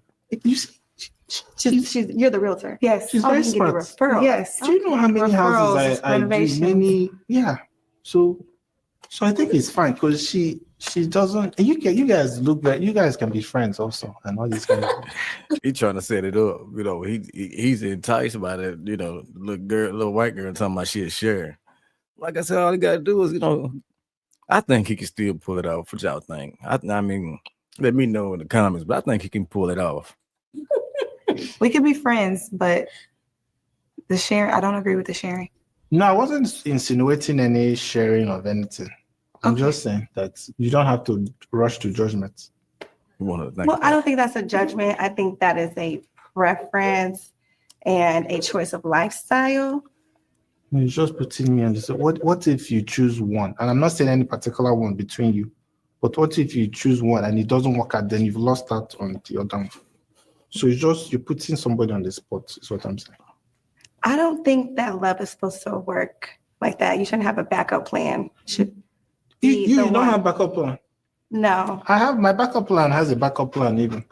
You see, You're the realtor. Yes. she's Oh, very you can give you smart. referrals. Yes. Do you know how many houses Referrals, I do? renovations. Many, yeah. So I think it's fine because she She doesn't. You guys look like you guys can be friends also, and all these kind of things. He trying to set it up. He's enticed by that. Little white girl talking about she'll share. Like I said, all he got to do is I think he can still pull it off. What y'all think? I mean, let me know in the comments, but I think he can pull it off. We could be friends, but the sharing, I don't agree with the sharing. No, I wasn't insinuating any sharing of anything. I'm just saying that you don't have to rush to judgment. Well, I don't think that's a judgment. I think that is a preference and a choice of lifestyle. You're just putting me on this. What if you choose one? And I'm not saying any particular one between you, but what if you choose one and it doesn't work out, then you've lost out on the other. So you're putting somebody on the spot, is what I'm saying. I don't think that love is supposed to work like that. You shouldn't have a backup plan. You don't have backup plan? No. I have my backup plan has a backup plan even.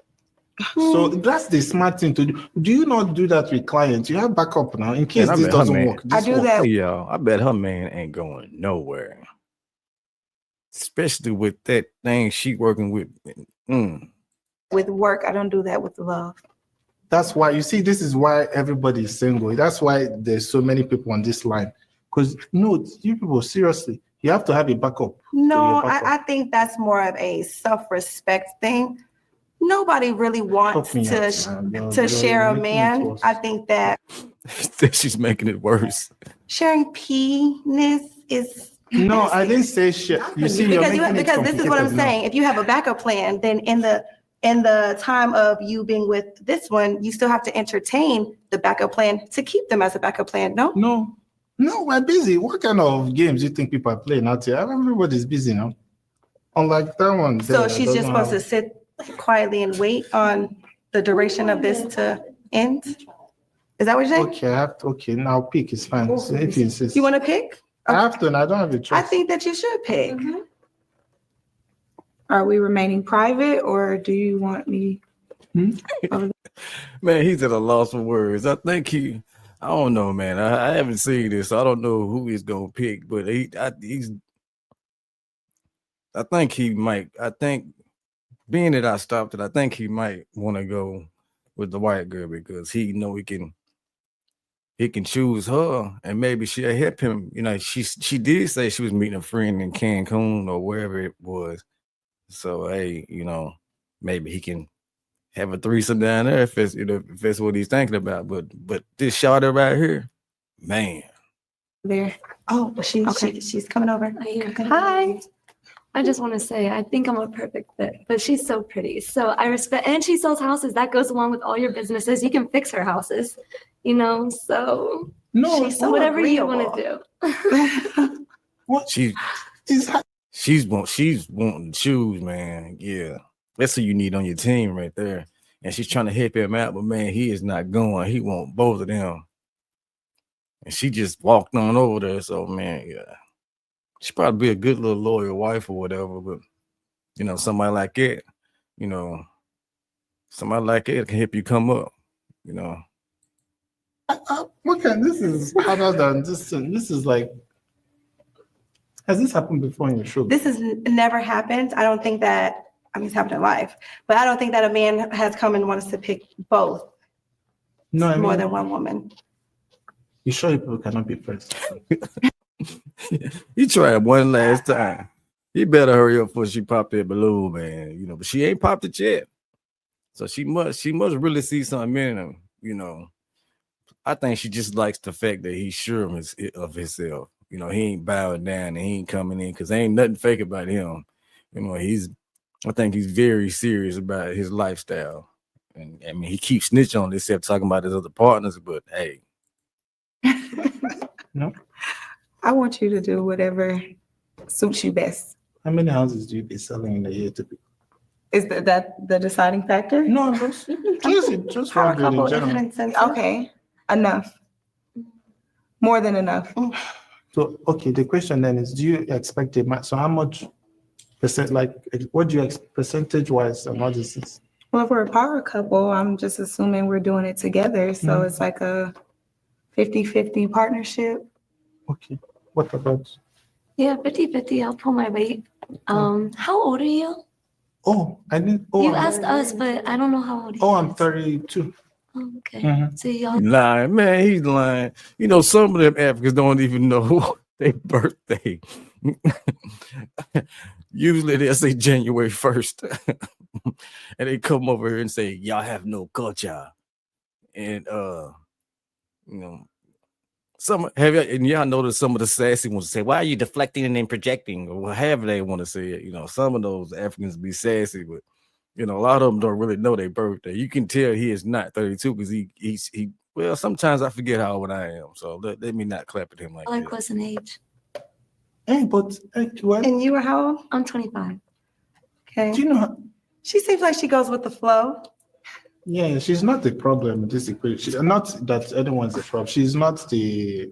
So that's the smart thing to do. Do you not do that with clients? You have backup now in case this doesn't work. I do that. Yeah, I bet her man ain't going nowhere. Especially with that thing she working with. With work, I don't do that with love. That's why, you see, this is why everybody is single. That's why there's so many people on this line. Because, you people, seriously, you have to have a backup. No, I think that's more of a self-respect thing. Nobody really wants to share a man. I think that she's making it worse. Sharing penis is no, I didn't say shit. You see, because this is what I'm saying. If you have a backup plan, then in the time of you being with this one, you still have to entertain the backup plan to keep them as a backup plan. No, we're busy. What kind of games do you think people are playing out here? Everybody's busy now. Unlike that one. So she's just supposed to sit quietly and wait on the duration of this to end? Is that what you're saying? Okay, now pick is fine. So if you insist. You want to pick? I have to, and I don't have a choice. I think that you should pick. Mm-hmm. Are we remaining private, or do you want me? Man, he's at a loss for words. I think I don't know, man. I haven't seen this, so I don't know who he's gonna pick, but I think he might. I think being that I stopped it, I think he might want to go with the white girl because he can choose her and maybe she'll help him. She did say she was meeting a friend in Cancun or wherever it was. So hey, maybe he can have a threesome down there if that's what he's thinking about. But this shawty right here, man. There. Oh, she's coming over. Hi. I just want to say, I think I'm a perfect fit, but she's so pretty. So I respect, and she sells houses. That goes along with all your businesses. You can fix her houses, so she's so whatever you want to do. What? She's wanting shoes, man. Yeah. That's who you need on your team right there. And she's trying to help him out, but man, he is not going. He want both of them. And she just walked on over there. So man, yeah. She'd probably be a good little loyal wife or whatever, but somebody like it, somebody like it can help you come up, Okay, this is harder than this. This is like, has this happened before in your show? This has never happened. I don't think that, it's happened in life, but I don't think that a man has come and wants to pick both. No, more than one woman. You sure people cannot be friends? You try it one last time. You better hurry up before she pop that balloon, man. But she ain't popped it yet. So she must really see something in him, I think she just likes the fact that he's sure of himself. He ain't bowing down and he ain't coming in because there ain't nothing fake about him. I think he's very serious about his lifestyle. And he keeps snitching on himself, talking about his other partners, but hey. No. I want you to do whatever suits you best. How many houses do you be selling in a year typically? Is that the deciding factor? No, just Power couple isn't insensitive. Okay, enough. More than enough. So, okay, the question then is, do you expect a match? So how much percent, what do you expect percentage-wise and all this is? Well, if we're a power couple, I'm just assuming we're doing it together. So it's like a 50-50 partnership. Okay. What about? Yeah, 50-50. I'll pull my weight. How old are you? Oh, I didn't. Oh, You asked us, but I don't know how old he Oh, is. I'm 32. Oh, okay. Mhm. So y'all. Lying, man, he's lying. You know, some of them Africans don't even know their birthday. Usually they'll say January 1st. And they come over here and say, y'all have no culture. And you know, and y'all notice some of the sassy ones say, why are you deflecting and then projecting? Or however they want to say it. You know, some of those Africans be sassy, but you know, a lot of them don't really know their birthday. You can tell he is not 32 because he well, sometimes I forget how old I am. So let me not clap at him like I like that. close in age. Hey, but what? And you were how old? I'm 25. Okay. Do you know? She seems like she goes with the flow. Yeah, she's not the problem in this equation. Not that anyone's the problem. She's not the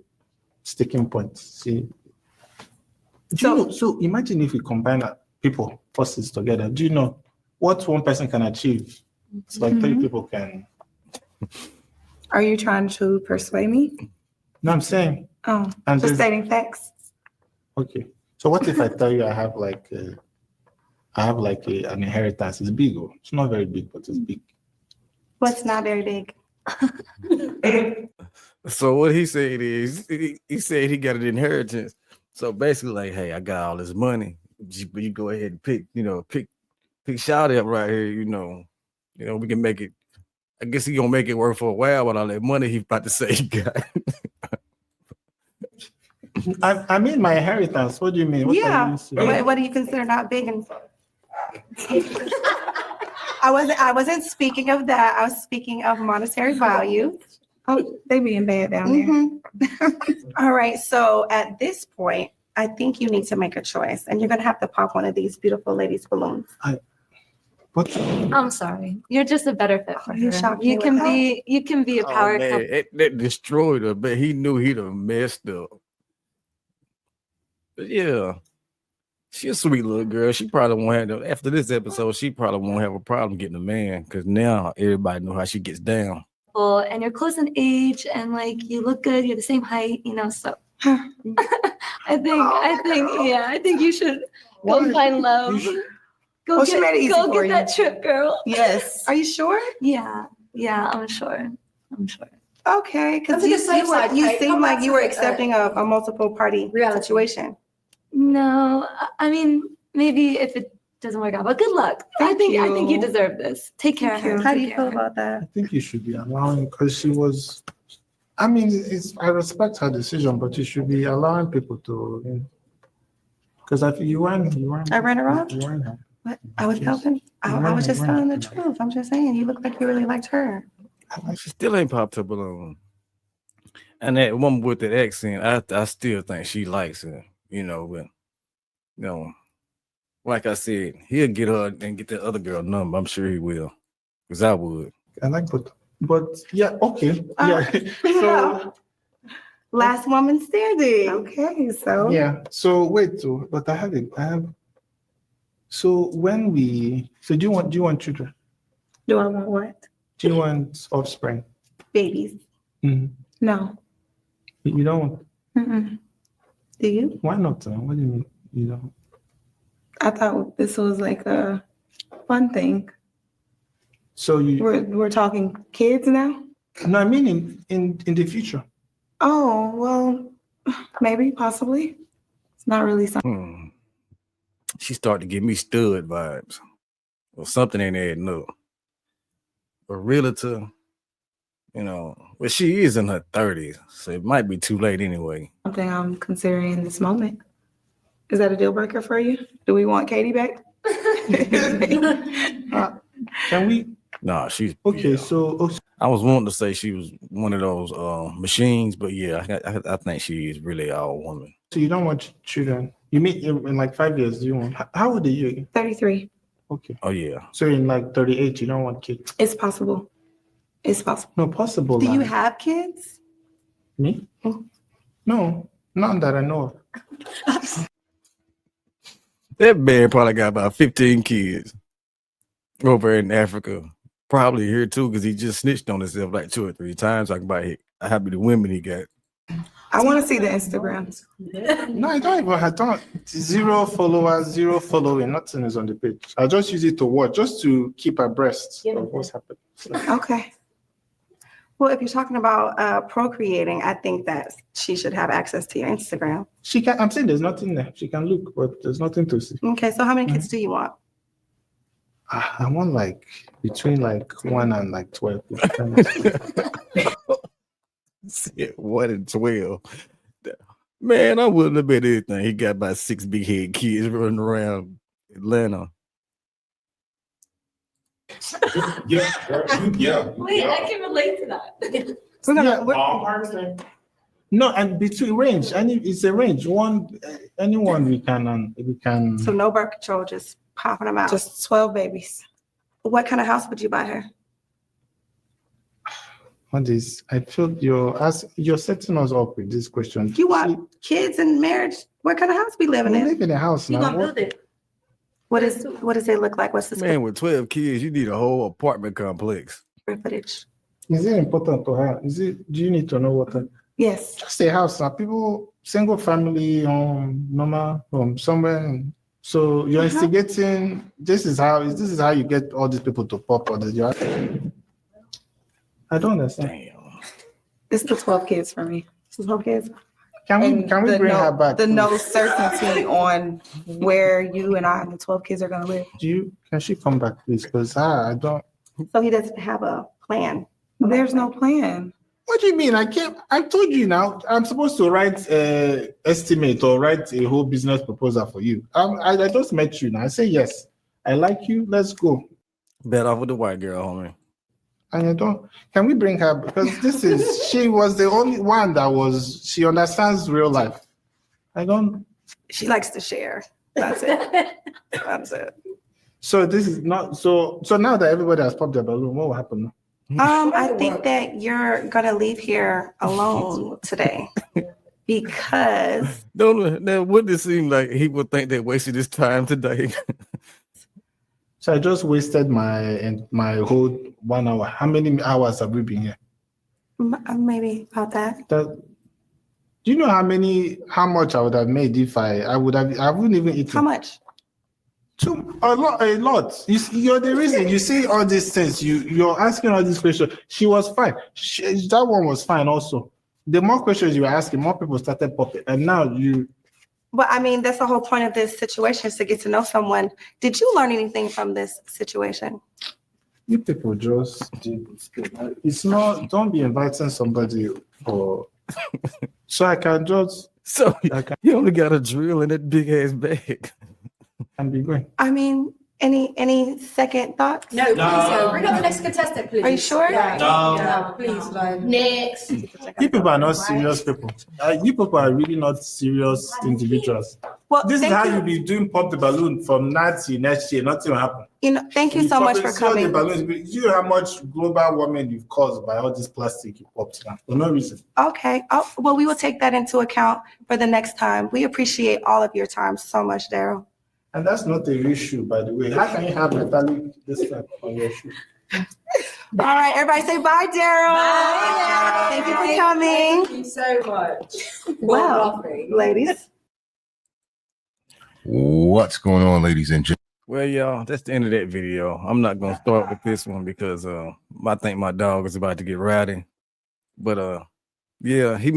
sticking point. See, so imagine if we combine people forces together. Do you know what one person can achieve? It's like three people can. Are you trying to persuade me? No, I'm saying. Oh, And just there's- stating facts. Okay. So what if I tell you I have like an inheritance? It's big. Oh. It's not very big, but it's big. What's not very big? So what he said is he said he got an inheritance. So basically, like, hey, I got all this money. You go ahead and pick Shawty up right here, you know, we can make it. I guess he gonna make it work for a while with all that money he about to say he got. I mean my inheritance. What do you mean? What are Yeah. you saying? What do you consider not big? And I wasn't speaking of that. I was speaking of monetary value. Oh, they being bad down there. Mhm. All right. So at this point, I think you need to make a choice, and you're gonna have to pop one of these beautiful ladies' balloons. What? I'm sorry. You're just a better fit for You her. shocked me You with can that. be a Oh, power man, couple. that destroyed her, but he knew he'd have messed up. But yeah, she's a sweet little girl. She probably won't have after this episode. She probably won't have a problem getting a man because now everybody know how she gets down. And you're close in age and like you look good, you're the same height, so I think you should go Why? find love. Go Well, she made it easy go for get that you. trip, girl. Yes. Are you sure? Yeah, I'm sure. Okay, because That's a good safe side, you right? seem Come like back you to were the, accepting a multiple party reality. situation. No, I mean maybe if it doesn't work out, but good luck. I think you you. deserve this. Take care of her. How do Take you care feel of her. about that? I think you should be allowing because she was. I mean, I respect her decision, but you should be allowing people to. Because I think you weren't. I ran her off? You weren't her. What? I was Yes. helping. I was just Right. telling the truth. I'm just saying, you look like you really liked her. She still ain't popped her balloon. And that woman with that accent, I still think she likes her, but like I said, he'll get her and get the other girl number. I'm sure he will. Because I would. I like but yeah, okay. Yeah. So Last woman standing. Okay, so yeah. So wait, but I have. So do you want children? do I want what? Do you want offspring? Babies. Mhm. No. You don't want. Mm-mm. Do you? Why not? What do you mean? You don't. I thought this was like a fun thing. So you. We're talking kids now? No, I mean in the future. Oh, well, maybe, possibly. It's not really something. She started to give me stud vibes. Or something ain't adding up. A realtor, well, she is in her 30s, so it might be too late anyway. Something I'm considering in this moment. Is that a deal breaker for you? Do we want Katie back? Can we? Nah, she's Okay. yeah. So I was wanting to say she was one of those machines, but yeah, I think she is really all woman. So you don't want children. You mean in like 5 years? Do you want? How old are you again? 33. Okay. Oh yeah. So in like 38, you don't want kids? It's possible. It's possible. No, possible. Do you like- have kids? Me? No, none that I know of. That man probably got about 15 kids over in Africa. Probably here too, because he just snitched on himself like 2 or 3 times. Like about how many women he got. I want to see the Instagram. No, I don't even. I don't. 0 followers, 0 following. Nothing is on the page. I just use it to watch, just to keep abreast of what's happening. Okay. Well, if you're talking about procreating, I think that she should have access to your Instagram. She can. I'm saying there's nothing there. She can look, but there's nothing to see. Okay, so how many kids do you want? I want like between like 1 and like 12. Said 1 and 12. Man, I wouldn't have bet anything. He got about 6 big head kids running around Atlanta. Wait, I can relate to that. No, and between range, it's a range. Anyone we can. So no birth control, just popping them out. Just 12 babies. What kind of house would you buy her? On this, I feel you're setting us up with this question. You want kids and marriage? What kind of house we living We in? live in a house You now. gonna build it. What does it look like? What's the Man, with 12 kids, you need a whole apartment complex. square footage? Is it important to have? Do you need to know what? Yes. Just a house now. People, single family, normal, somewhere. So you're instigating. This is how you get all these people to pop on the. I don't understand. Damn. It's the 12 kids for me. It's 12 kids. Can we the bring no, her back? The please? no certainty on where you and I and the 12 kids are gonna live. Can she come back, please? Because I don't. So he doesn't have a plan. There's no plan. What do you mean? I told you now. I'm supposed to write estimate or write a whole business proposal for you. I just met you now. I say yes. I like you. Let's go. Bet off with the white girl, homie. And I don't. Can we bring her? Because she was the only one she understands real life. I don't. She likes to share. That's it. That's it. So this is not so. So now that everybody has popped their balloon, what will happen? I think that you're gonna leave here alone today because Now, wouldn't it seem like he would think they wasted his time today? So I just wasted my whole 1 hour. How many hours have we been here? maybe about that. Do you know how much I would have made if I wouldn't even eat How much? A lot. You're the reason. You see all these things. You're asking all these questions. She was fine. That one was fine also. The more questions you were asking, more people started popping. And now you. But I mean, that's the whole point of this situation, is to get to know someone. Did you learn anything from this situation? You people just it's not. Don't be inviting somebody for. So I can just. So he only got a drill in that big ass bag. And be going. I mean, any second thoughts? No, please go. Bring up the next contestant, please. Are you sure? Yeah. No. Yeah, please, like. Next. You people are not serious people. You people are really not serious individuals. Well, This is thank how you. you be doing pop the balloon from now till next year. Nothing will happen. Thank you so much for See all the coming. balloons. You know how much global warming you've caused by all this plastic you popped now for no reason. Okay. Oh, well, we will take that into account for the next time. We appreciate all of your time so much, Daryl. And that's not a real shoe, by the way. How can you have metallic this type on your shoe? All right, everybody say bye, Daryl. Bye. Thank you for coming. Thank you so much. Well, ladies. What's going on, ladies and gentlemen? Well, y'all, that's the end of that video. I'm not gonna start with this one because I think my dog is about to get rowdy. But yeah, he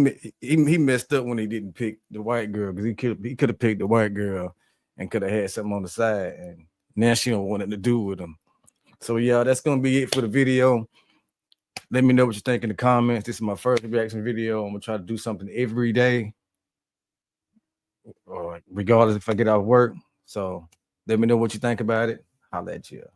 messed up when he didn't pick the white girl, because he could have picked the white girl and could have had something on the side, and now she don't want nothing to do with him. So yeah, that's gonna be it for the video. Let me know what you think in the comments. This is my first reaction video. I'm gonna try to do something every day, regardless if I get off work. So let me know what you think about it. Holla at you.